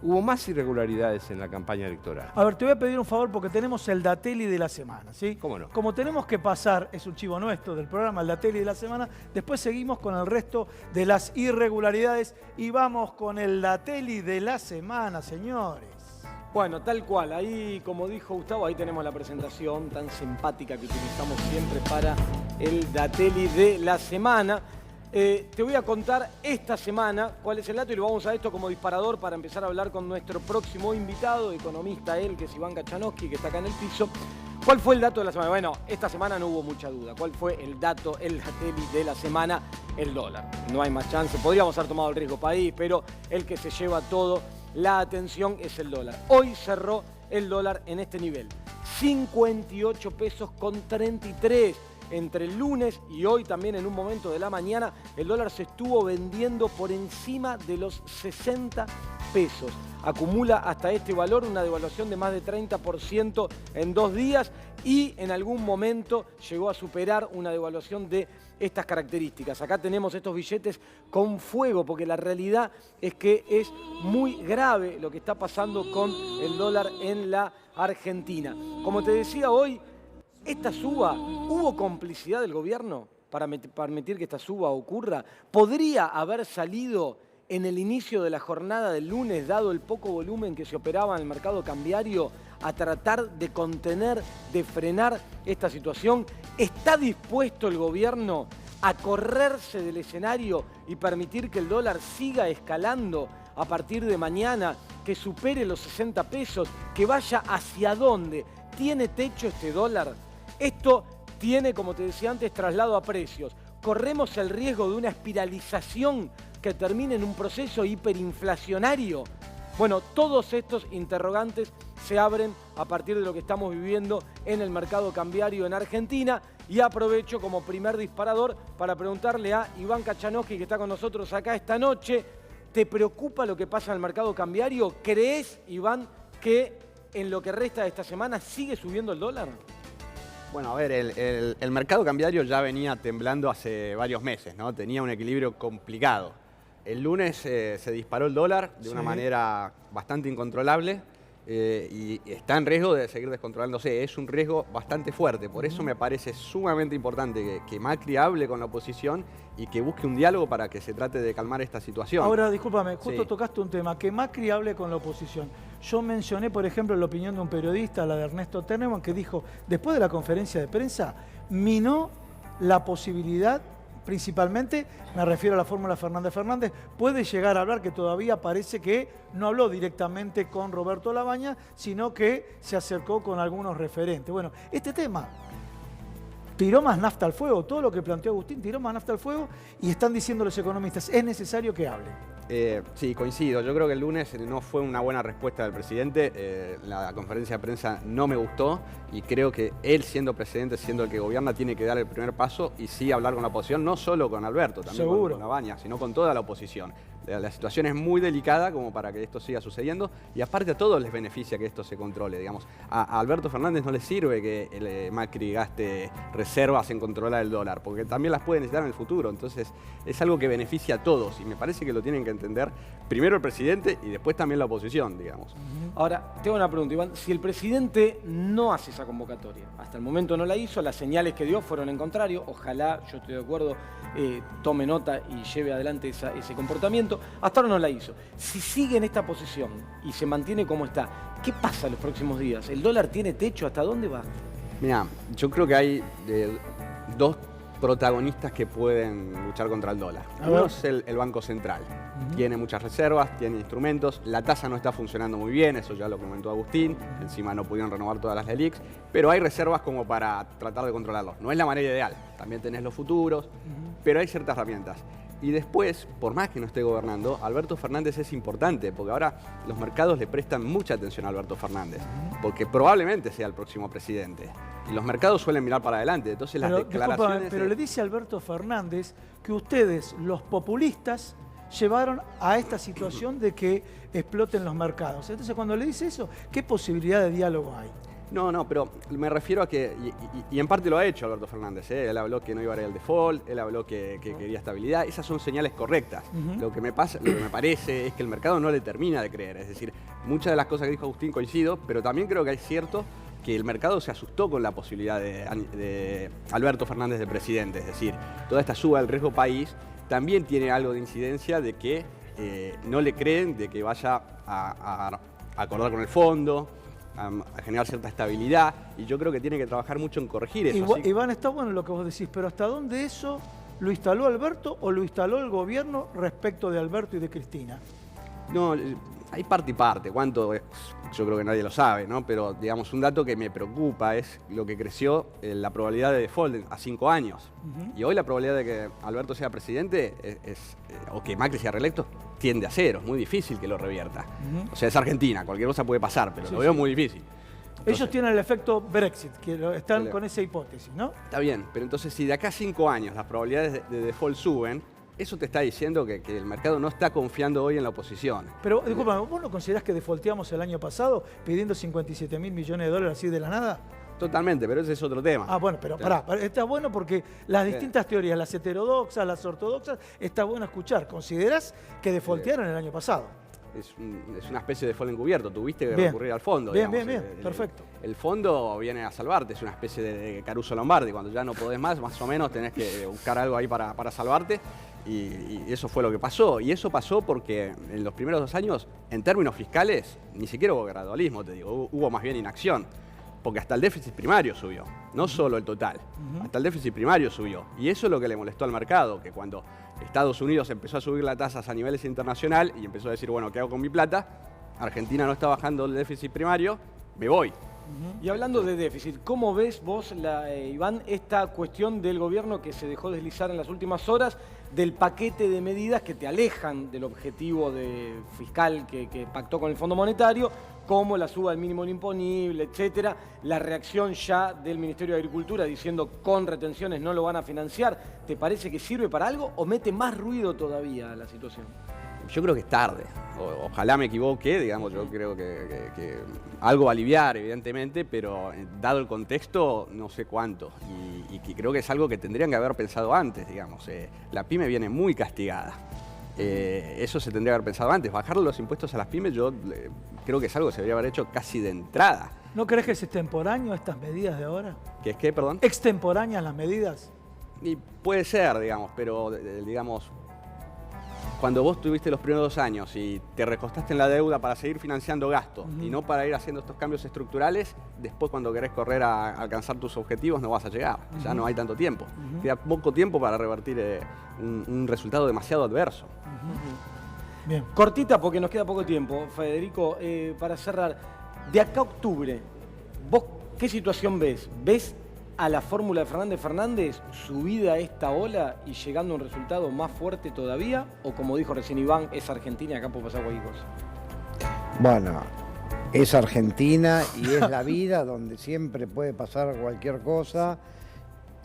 hubo más irregularidades en la campaña electoral. A ver, te voy a pedir un favor porque tenemos el Dateli de la semana, ¿sí? ¿Cómo no? Como tenemos que pasar, es un chivo nuestro del programa, el Dateli de la semana, después seguimos con el resto de las irregularidades y vamos con el Dateli de la semana, señores. Bueno, tal cual, ahí como dijo Gustavo, ahí tenemos la presentación tan simpática que utilizamos siempre para el Dateli de la semana. Te voy a contar esta semana cuál es el dato y lo vamos a esto como disparador para empezar a hablar con nuestro próximo invitado, economista él, que es Iván Kachanowski, que está acá en el piso. ¿Cuál fue el dato de la semana? Bueno, esta semana no hubo mucha duda. ¿Cuál fue el dato, el Dateli de la semana? El dólar. No hay más chance. Podríamos haber tomado el riesgo país, pero el que se lleva todo la atención es el dólar. Hoy cerró el dólar en este nivel. 58 pesos con 33. Entre el lunes y hoy también en un momento de la mañana, el dólar se estuvo vendiendo por encima de los 60 pesos. Acumula hasta este valor una devaluación de más de 30% en 2 días y en algún momento llegó a superar una devaluación de estas características. Acá tenemos estos billetes con fuego, porque la realidad es que es muy grave lo que está pasando con el dólar en la Argentina. Como te decía hoy, esta suba, ¿hubo complicidad del gobierno para permitir que esta suba ocurra? ¿Podría haber salido en el inicio de la jornada del lunes, dado el poco volumen que se operaba en el mercado cambiario, a tratar de contener, de frenar esta situación? ¿Está dispuesto el gobierno a correrse del escenario y permitir que el dólar siga escalando a partir de mañana, que supere los 60 pesos, que vaya hacia dónde? ¿Tiene techo este dólar? Esto tiene, como te decía antes, traslado a precios. ¿Corremos el riesgo de una espiralización que termine en un proceso hiperinflacionario? Bueno, todos estos interrogantes se abren a partir de lo que estamos viviendo en el mercado cambiario en Argentina. Y aprovecho como primer disparador para preguntarle a Iván Kachanowski, que está con nosotros acá esta noche. ¿Te preocupa lo que pasa en el mercado cambiario? ¿Crees, Iván, que en lo que resta de esta semana sigue subiendo el dólar? Bueno, a ver, el mercado cambiario ya venía temblando hace varios meses, ¿no? Tenía un equilibrio complicado. El lunes se disparó el dólar de una manera bastante incontrolable y está en riesgo de seguir descontrolándose. Es un riesgo bastante fuerte, por eso me parece sumamente importante que Macri hable con la oposición y que busque un diálogo para que se trate de calmar esta situación. Ahora, discúlpame, justo tocaste un tema, que Macri hable con la oposición. Yo mencioné, por ejemplo, la opinión de un periodista, la de Ernesto Tenenbaum, que dijo, después de la conferencia de prensa, minó la posibilidad, principalmente, me refiero a la fórmula Fernández-Fernández, puede llegar a hablar, que todavía parece que no habló directamente con Roberto Labaña, sino que se acercó con algunos referentes. Bueno, este tema tiró más nafta al fuego, todo lo que planteó Agustín tiró más nafta al fuego y están diciendo los economistas, es necesario que hable. Sí, coincido. Yo creo que el lunes no fue una buena respuesta del presidente. La conferencia de prensa no me gustó y creo que él, siendo presidente, siendo el que gobierna, tiene que dar el primer paso y sí hablar con la oposición, no solo con Alberto, también con Labaña, sino con toda la oposición. La situación es muy delicada como para que esto siga sucediendo y aparte a todos les beneficia que esto se controle, digamos. A Alberto Fernández no le sirve que Macri gaste reservas en controlar el dólar, porque también las puede necesitar en el futuro. Entonces es algo que beneficia a todos y me parece que lo tienen que entender primero el presidente y después también la oposición, digamos. Ahora, tengo una pregunta, Iván. Si el presidente no hace esa convocatoria, hasta el momento no la hizo, las señales que dio fueron en contrario, ojalá, yo estoy de acuerdo, tome nota y lleve adelante ese comportamiento, hasta ahora no la hizo. Si sigue en esta posición y se mantiene como está, ¿qué pasa en los próximos días? ¿El dólar tiene techo? ¿Hasta dónde va? Mira, yo creo que hay dos protagonistas que pueden luchar contra el dólar. Uno es el Banco Central. Tiene muchas reservas, tiene instrumentos, la tasa no está funcionando muy bien, eso ya lo comentó Agustín, encima no pudieron renovar todas las LELIQs, pero hay reservas como para tratar de controlarlo. No es la manera ideal, también tenés los futuros, pero hay ciertas herramientas. Y después, por más que no esté gobernando, Alberto Fernández es importante, porque ahora los mercados le prestan mucha atención a Alberto Fernández, porque probablemente sea el próximo presidente. Y los mercados suelen mirar para adelante, entonces las declaraciones... Pero le dice Alberto Fernández que ustedes, los populistas, llevaron a esta situación de que exploten los mercados. Entonces, cuando le dice eso, ¿qué posibilidad de diálogo hay? No, pero me refiero a que, y en parte lo ha hecho Alberto Fernández, Él habló que no iba a haber el default, él habló que quería estabilidad, esas son señales correctas. Lo que me parece es que el mercado no le termina de creer, es decir, muchas de las cosas que dijo Agustín coincido, pero también creo que es cierto que el mercado se asustó con la posibilidad de Alberto Fernández de presidente, es decir, toda esta suba del riesgo país también tiene algo de incidencia de que no le creen de que vaya a acordar con el fondo, a generar cierta estabilidad, y yo creo que tiene que trabajar mucho en corregir eso. Iván, está bueno lo que vos decís, pero ¿hasta dónde eso lo instaló Alberto o lo instaló el gobierno respecto de Alberto y de Cristina? No, hay parte y parte. ¿Cuánto? Yo creo que nadie lo sabe, ¿no? Pero, digamos, un dato que me preocupa es lo que creció la probabilidad de default a 5 años. Y hoy la probabilidad de que Alberto sea presidente o que Macri sea reelecto tiende a cero. Es muy difícil que lo revierta. O sea, es Argentina, cualquier cosa puede pasar, pero lo veo muy difícil. Ellos tienen el efecto Brexit, que están Leo. con esa hipótesis, ¿no? Está bien, pero entonces si de acá a 5 años las probabilidades de default suben, eso te está diciendo que el mercado no está confiando hoy en la oposición. Pero, disculpa, ¿vos no considerás que defaulteamos el año pasado pidiendo 57.000 millones de dólares así de la nada? Totalmente, pero ese es otro tema. Ah, bueno, pero pará, está bueno porque las distintas teorías, las heterodoxas, las ortodoxas, está bueno escuchar. ¿Considerás que defaultearon el año pasado? Es una especie de default encubierto, tuviste que Bien. recurrir al fondo. Bien, digamos. bien, perfecto. El fondo viene a salvarte, es una especie de Caruso Lombardi, cuando ya no podés más o menos tenés que buscar algo ahí para salvarte. Y eso fue lo que pasó. Y eso pasó porque en los primeros 2 años, en términos fiscales, ni siquiera hubo gradualismo, te digo, hubo más bien inacción. Porque hasta el déficit primario subió, no solo el total, hasta el déficit primario subió. Y eso es lo que le molestó al mercado, que cuando Estados Unidos empezó a subir las tasas a niveles internacional y empezó a decir, bueno, ¿qué hago con mi plata? Argentina no está bajando el déficit primario, me voy. Y hablando de déficit, ¿cómo ves vos, Iván, esta cuestión del gobierno que se dejó deslizar en las últimas horas del paquete de medidas que te alejan del objetivo fiscal que pactó con el Fondo Monetario, como la suba del mínimo imponible, etcétera, la reacción ya del Ministerio de Agricultura diciendo con retenciones no lo van a financiar? ¿Te parece que sirve para algo o mete más ruido todavía a la situación? Yo creo que es tarde. Ojalá me equivoque, digamos, yo creo que algo va a aliviar, evidentemente, pero dado el contexto, no sé cuánto. Y que creo que es algo que tendrían que haber pensado antes, digamos. La pyme viene muy castigada. Eso se tendría que haber pensado antes. Bajar los impuestos a las pymes, yo creo que es algo que se debería haber hecho casi de entrada. ¿No crees que es extemporáneo estas medidas de ahora? ¿Qué es qué, perdón? ¿Extemporáneas las medidas? Y puede ser, digamos, pero digamos, cuando vos tuviste los primeros 2 años y te recostaste en la deuda para seguir financiando gastos y no para ir haciendo estos cambios estructurales, después cuando querés correr a alcanzar tus objetivos no vas a llegar. Ya no hay tanto tiempo. Queda poco tiempo para revertir un resultado demasiado adverso. Bien. Cortita porque nos queda poco tiempo, Federico, para cerrar. De acá a octubre, ¿vos qué situación ves? ¿Ves a la fórmula de Fernández Fernández subida a esta ola y llegando a un resultado más fuerte todavía? ¿O como dijo recién Iván, es Argentina y acá puede pasar cualquier cosa? Bueno, es Argentina y es la vida donde siempre puede pasar cualquier cosa.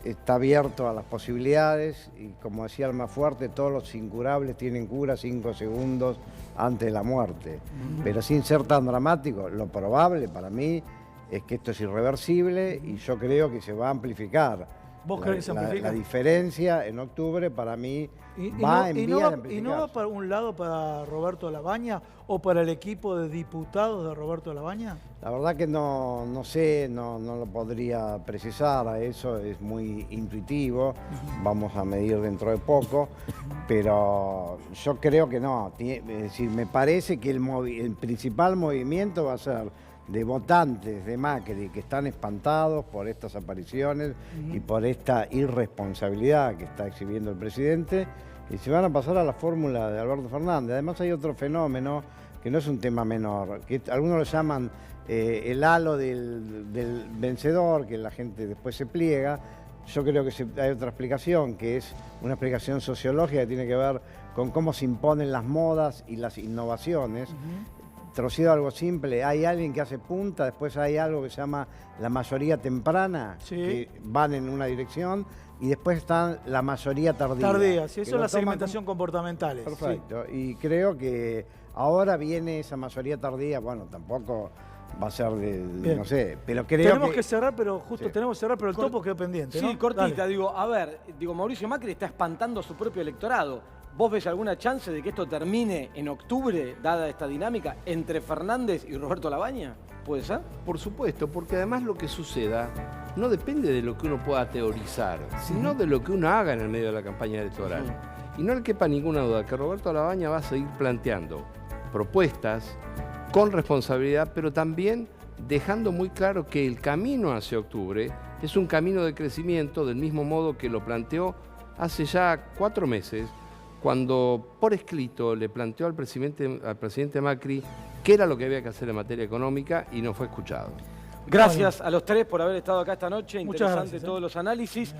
Está abierto a las posibilidades y, como decía Almafuerte, todos los incurables tienen cura 5 segundos antes de la muerte. Pero sin ser tan dramático, lo probable para mí es que esto es irreversible y yo creo que se va a amplificar. ¿Vos crees que se amplifica? La diferencia en octubre para mí ¿Y va en vías de no va amplificarse. para un lado para Roberto Labaña o para el equipo de diputados de Roberto Labaña? La verdad que no sé, no lo podría precisar a eso, es muy intuitivo, vamos a medir dentro de poco, pero yo creo que no. Es decir, me parece que el principal movimiento va a ser de votantes de Macri que están espantados por estas apariciones y por esta irresponsabilidad que está exhibiendo el presidente, y se van a pasar a la fórmula de Alberto Fernández. Además hay otro fenómeno que no es un tema menor, que algunos lo llaman el halo del vencedor, que la gente después se pliega. Yo creo que hay otra explicación, que es una explicación sociológica que tiene que ver con cómo se imponen las modas y las innovaciones. Traducido a algo simple, hay alguien que hace punta, después hay algo que se llama la mayoría temprana, Sí. que van en una dirección, y después está la mayoría tardía. Tardía, sí, que eso lo es la toman segmentación comportamental. como- Perfecto, y creo que ahora viene esa mayoría tardía, bueno, tampoco va a ser Bien. no sé, pero creo Tenemos que cerrar, pero justo Sí. tenemos que cerrar, pero el topo quedó pendiente, ¿no? Sí, cortita, Dale. digo, Mauricio Macri está espantando a su propio electorado. ¿Vos ves alguna chance de que esto termine en octubre, dada esta dinámica, entre Fernández y Roberto Labaña? ¿Puede ser? Por supuesto, porque además lo que suceda no depende de lo que uno pueda teorizar, sino de lo que uno haga en el medio de la campaña electoral. Y no le quepa ninguna duda que Roberto Labaña va a seguir planteando propuestas con responsabilidad, pero también dejando muy claro que el camino hacia octubre es un camino de crecimiento, del mismo modo que lo planteó hace ya 4 meses, cuando por escrito le planteó al presidente Macri qué era lo que había que hacer en materia económica y no fue escuchado. Gracias a los tres por haber estado acá esta noche. Muchas Interesante gracias, todos los análisis.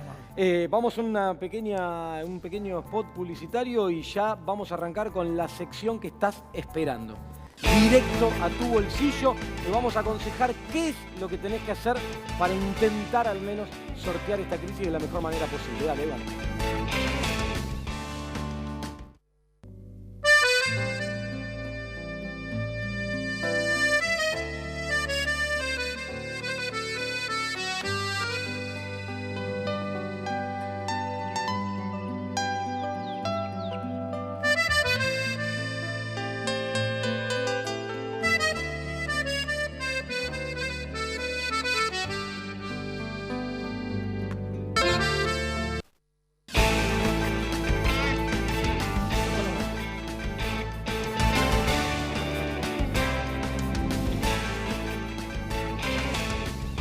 Vamos a un pequeño spot publicitario y ya vamos a arrancar con la sección que estás esperando. directo a tu bolsillo. Te vamos a aconsejar qué es lo que tenés que hacer para intentar al menos sortear esta crisis de la mejor manera posible. Dale, Iván.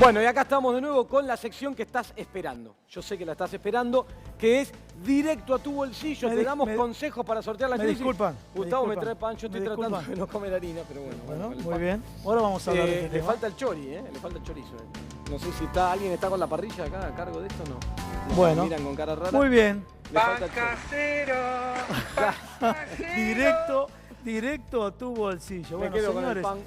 Bueno, y acá estamos de nuevo con la sección que estás esperando. Yo sé que la estás esperando, que es directo a tu bolsillo. Te damos consejos para sortear la crisis. Disculpan. Gustavo me trae pan, yo estoy tratando de no comer harina, pero bueno. Bueno, muy bien. Ahora vamos a hablar de este Le falta el chori, le falta el chorizo. No sé si alguien está con la parrilla acá a cargo de esto o no. Bueno, miran con cara rara. Muy bien. Le falta el chori. Directo a tu bolsillo. Bueno, quedo señores, con el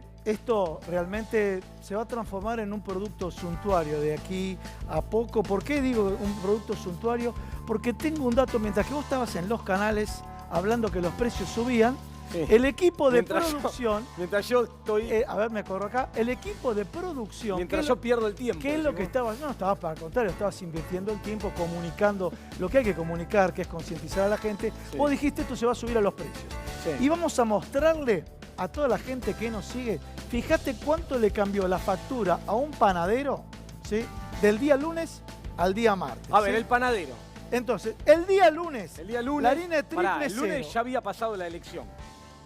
pan. Esto realmente se va a transformar en un producto suntuario de aquí a poco. ¿Por qué digo un producto suntuario? Porque tengo un dato, mientras que vos estabas en los canales hablando que los precios subían, sí. El equipo de producción... mientras yo estoy... a ver, me corro acá. El equipo de producción... Mientras yo pierdo el tiempo. ¿Qué es lo que estabas? No, estabas para contar, estabas invirtiendo el tiempo, comunicando lo que hay que comunicar, que es concientizar a la gente. Sí. Vos dijiste, esto se va a subir a los precios. Sí. Y vamos a mostrarle a toda la gente que nos sigue, fíjate cuánto le cambió la factura a un panadero, ¿sí? Del día lunes al día martes. A ver, el panadero. Entonces, el día lunes, la harina de triple cero. El lunes ya había pasado la elección.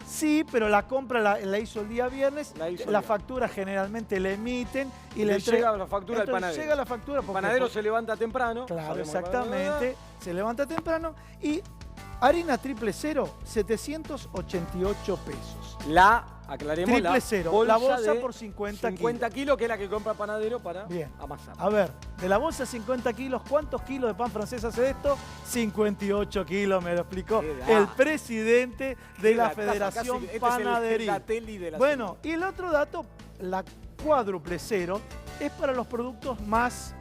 Sí, pero la compra la hizo el día viernes, la factura generalmente la emiten y le llega la factura al panadero. Llega la factura porque el panadero se levanta temprano. Claro, exactamente, se levanta temprano y harina triple cero, 788 pesos. Aclaremos, triple cero, la bolsa por 50 kilos, que es la que compra el panadero para amasar. A ver, de la bolsa 50 kilos, ¿cuántos kilos de pan francés hace esto? 58 kilos, me lo explicó el presidente de la Federación Panadería. Bueno, y el otro dato, la cuádruple cero, es para los productos más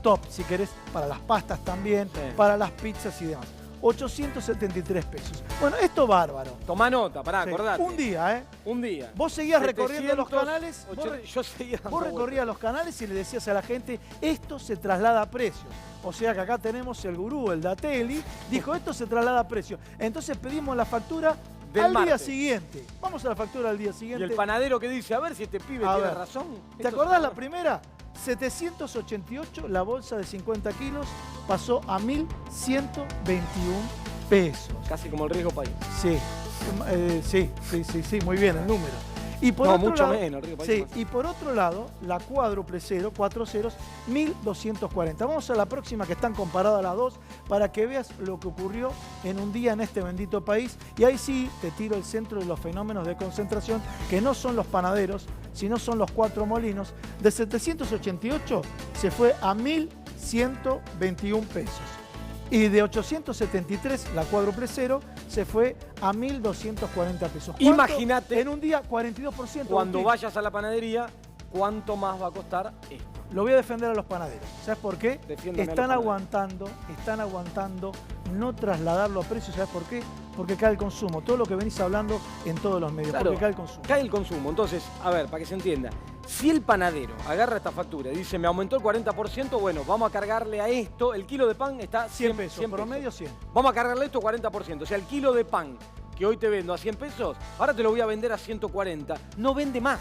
top, si querés, para las pastas también, para las pizzas y demás. 873 pesos. Bueno, esto bárbaro. Toma nota, acordate. Un día, ¿eh? Un día. Vos seguías recorriendo los canales. Yo seguía. Vos recorrías los canales y le decías a la gente, esto se traslada a precios. O sea que acá tenemos el gurú, el Datelli, dijo, esto se traslada a precios. Entonces pedimos la factura al día siguiente. Vamos a la factura al día siguiente. Y el panadero que dice, a ver si este pibe tiene razón. ¿Te acordás la primera? 788, la bolsa de 50 kilos pasó a 1.121 pesos. Casi como el riesgo país. Sí, muy bien el número. Y por otro mucho lado, menos, riesgo país. Sí, y por otro lado, la cuádruple cero, 4 ceros, 1.240. Vamos a la próxima que están comparadas las dos para que veas lo que ocurrió en un día en este bendito país. Y ahí sí te tiro el centro de los fenómenos de concentración, que no son los panaderos, sino son los cuatro molinos. De 788 se fue a 1.121 pesos. Y de 873, la cuádruple cero, se fue a 1.240 pesos. Imagínate. En un día, 42%. Cuando vayas a la panadería, ¿cuánto más va a costar esto? Lo voy a defender a los panaderos. ¿Sabes por qué? Defiéndeme están aguantando no trasladarlo a precios. ¿Sabes por qué? Porque cae el consumo. Todo lo que venís hablando en todos los medios. Claro, porque cae el consumo. Cae el consumo. Entonces, a ver, para que se entienda. Si el panadero agarra esta factura y dice, me aumentó el 40%, bueno, vamos a cargarle a esto, el kilo de pan está 100 pesos. 100 promedio 100. Vamos a cargarle esto 40%. O sea, el kilo de pan que hoy te vendo a 100 pesos, ahora te lo voy a vender a 140. No vende más.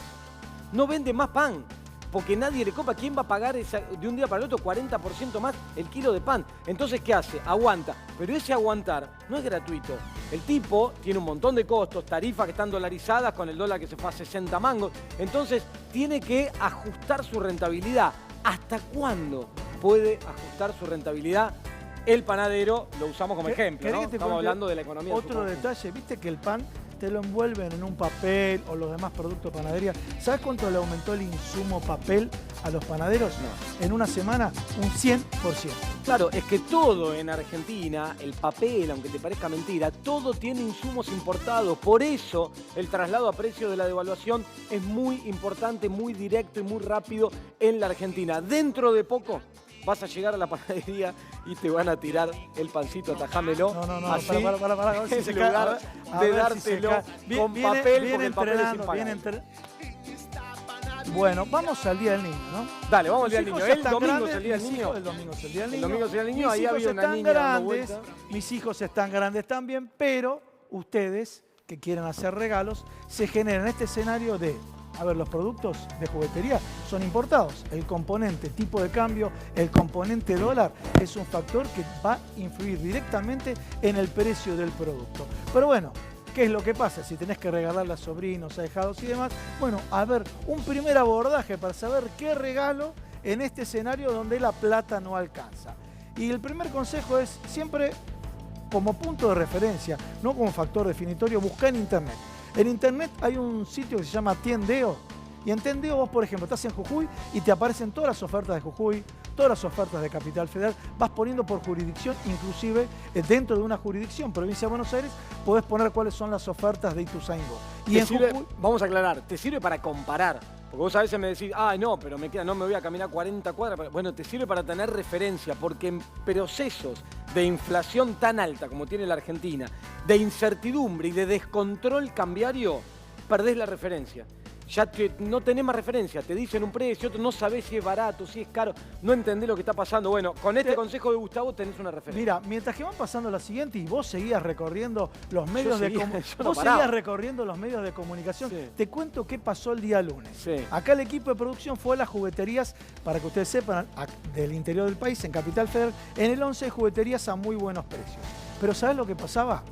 No vende más pan. Porque nadie le compra. ¿Quién va a pagar de un día para el otro 40% más el kilo de pan? Entonces, ¿qué hace? Aguanta. Pero ese aguantar no es gratuito. El tipo tiene un montón de costos, tarifas que están dolarizadas con el dólar que se fue a 60 mangos. Entonces, tiene que ajustar su rentabilidad. ¿Hasta cuándo puede ajustar su rentabilidad? El panadero lo usamos como ejemplo, ¿no? Estamos hablando de la economía. Otro detalle, viste que el pan te lo envuelven en un papel o los demás productos de panadería. ¿Sabes cuánto le aumentó el insumo papel a los panaderos? No. En una semana, un 100%. Claro, es que todo en Argentina, el papel, aunque te parezca mentira, todo tiene insumos importados. Por eso el traslado a precio de la devaluación es muy importante, muy directo y muy rápido en la Argentina. Dentro de poco vas a llegar a la panadería y te van a tirar el pancito, atajámelo. No, así, para, a ver si en se lugar cae. de dártelo con papel, porque el papel es impagable. Bueno, vamos al Día del Niño, ¿no? Dale, vamos al Día del Mis Niño. hijos ya El están domingo grandes, es el Día del mis Niño. hijos, el domingo es el Día del Niño. El domingo es el Día del Niño, Mis ahí hijos había una están niña dando grandes, vuelta. mis hijos están grandes también, pero ustedes que quieren hacer regalos se generan este escenario de, a ver, los productos de juguetería son importados. El componente tipo de cambio, el componente dólar es un factor que va a influir directamente en el precio del producto. Pero bueno, ¿qué es lo que pasa? Si tenés que regalarle a sobrinos, a ahijados y demás, bueno, a ver, un primer abordaje para saber qué regalo en este escenario donde la plata no alcanza. Y el primer consejo es siempre como punto de referencia, no como factor definitorio, buscar en internet. En internet hay un sitio que se llama Tiendeo. Y en Tiendeo vos, por ejemplo, estás en Jujuy y te aparecen todas las ofertas de Jujuy, todas las ofertas de Capital Federal. Vas poniendo por jurisdicción, inclusive dentro de una jurisdicción, provincia de Buenos Aires, podés poner cuáles son las ofertas de Ituzaingó. Y en Jujuy, vamos a aclarar, te sirve para comparar. Porque vos a veces me decís, no, pero me queda, no me voy a caminar 40 cuadras. Bueno, te sirve para tener referencia, porque en procesos de inflación tan alta como tiene la Argentina, de incertidumbre y de descontrol cambiario, perdés la referencia. Ya no tenés más referencia, te dicen un precio, otro no sabés si es barato, si es caro, no entendés lo que está pasando. Bueno, con este consejo de Gustavo tenés una referencia. Mira, mientras que van pasando la siguiente y vos seguías recorriendo los medios recorriendo los medios de comunicación, sí. Te cuento qué pasó el día lunes. Sí. Acá el equipo de producción fue a las jugueterías, para que ustedes sepan, del interior del país, en Capital Federal, en el 11 de jugueterías a muy buenos precios. Pero ¿sabés lo que pasaba?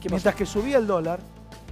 Mientras que subía el dólar,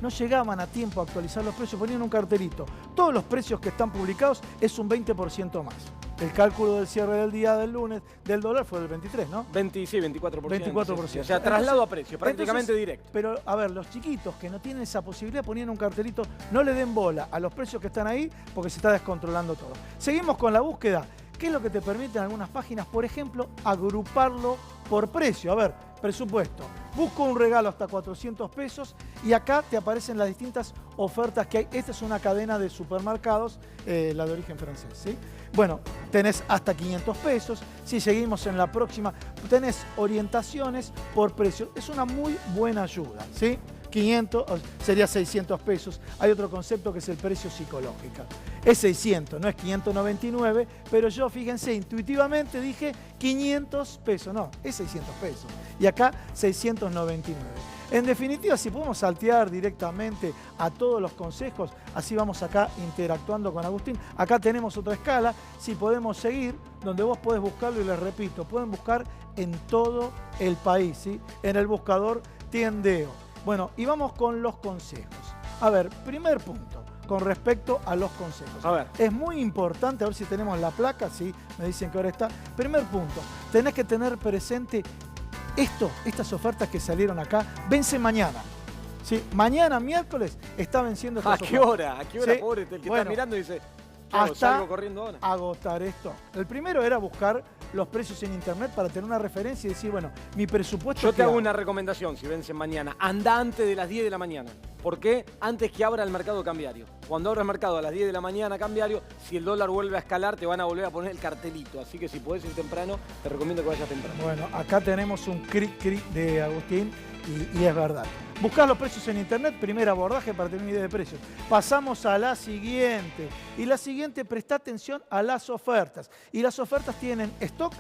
no llegaban a tiempo a actualizar los precios, ponían un cartelito. Todos los precios que están publicados es un 20% más. El cálculo del cierre del día del lunes del dólar fue del 23, ¿no? Sí, 24%. 24%. Sí. O sea, traslado a precio, prácticamente Entonces, directo. Pero, a ver, los chiquitos que no tienen esa posibilidad ponían un cartelito, no le den bola a los precios que están ahí porque se está descontrolando todo. Seguimos con la búsqueda. ¿Qué es lo que te permiten algunas páginas? Por ejemplo, agruparlo por precio. A ver, presupuesto. Busco un regalo hasta 400 pesos y acá te aparecen las distintas ofertas que hay. Esta es una cadena de supermercados, la de origen francés, ¿sí? Bueno, tenés hasta 500 pesos. Si seguimos en la próxima, tenés orientaciones por precio. Es una muy buena ayuda, ¿sí? 500 sería 600 pesos. Hay otro concepto que es el precio psicológico. Es 600, no es 599, pero yo, fíjense, intuitivamente dije 500 pesos. No, es 600 pesos. Y acá 699. En definitiva, si podemos saltear directamente a todos los consejos, así vamos acá interactuando con Agustín. Acá tenemos otra escala, si podemos seguir, donde vos podés buscarlo y les repito, pueden buscar en todo el país, ¿sí? En el buscador Tiendeo. Bueno, y vamos con los consejos. A ver, primer punto, con respecto a los consejos. A ver. Es muy importante, a ver si tenemos la placa, sí, me dicen que ahora está. Primer punto, tenés que tener presente estas ofertas que salieron acá, vencen mañana. ¿Sí? Mañana, miércoles, está venciendo estas ofertas. ¿A qué hora, ¿Sí? pobre? El que Bueno, está mirando y dice, hasta salgo corriendo ahora. agotar esto. El primero era buscar los precios en internet para tener una referencia y decir, bueno, mi presupuesto... Yo te hago una recomendación si vencen mañana. Anda antes de las 10 de la mañana. ¿Por qué? Antes que abra el mercado cambiario. Cuando abra el mercado a las 10 de la mañana cambiario, si el dólar vuelve a escalar, te van a volver a poner el cartelito. Así que si podés ir temprano, te recomiendo que vayas temprano. Bueno, acá tenemos un cric de Agustín y es verdad. Buscar los precios en internet, primer abordaje para tener una idea de precios. Pasamos a la siguiente. Y la siguiente, presta atención a las ofertas. Y las ofertas tienen stock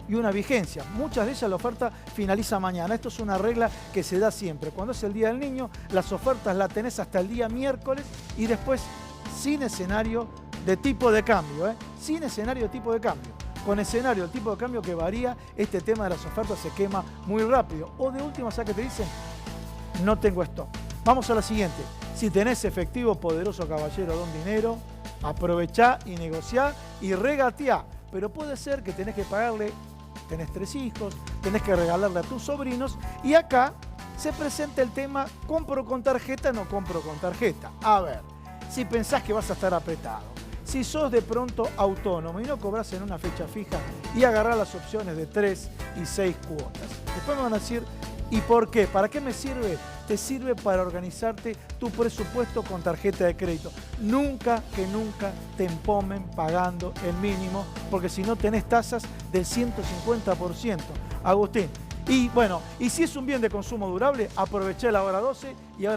y una vigencia. Muchas de ellas la oferta finaliza mañana. Esto es una regla que se da siempre. Cuando es el Día del Niño, las ofertas las tenés hasta el día miércoles y después sin escenario de tipo de cambio. Sin escenario de tipo de cambio. Con escenario de tipo de cambio que varía, este tema de las ofertas se quema muy rápido. O de última, ¿sabes qué te dicen? No tengo stock. Vamos a la siguiente. Si tenés efectivo, poderoso caballero, don dinero, aprovechá y negociá y regateá. Pero puede ser que tenés que pagarle, tenés 3 hijos, tenés que regalarle a tus sobrinos y acá se presenta el tema, ¿compro con tarjeta o no compro con tarjeta? A ver, si pensás que vas a estar apretado, Si sos de pronto autónomo y no cobras en una fecha fija y agarrás las opciones de 3 y 6 cuotas. Después me van a decir, ¿y por qué? ¿Para qué me sirve? Te sirve para organizarte tu presupuesto con tarjeta de crédito. Nunca te empomen pagando el mínimo, porque si no tenés tasas del 150%. Agustín. Y bueno, y si es un bien de consumo durable, aproveché la hora 12 y ahora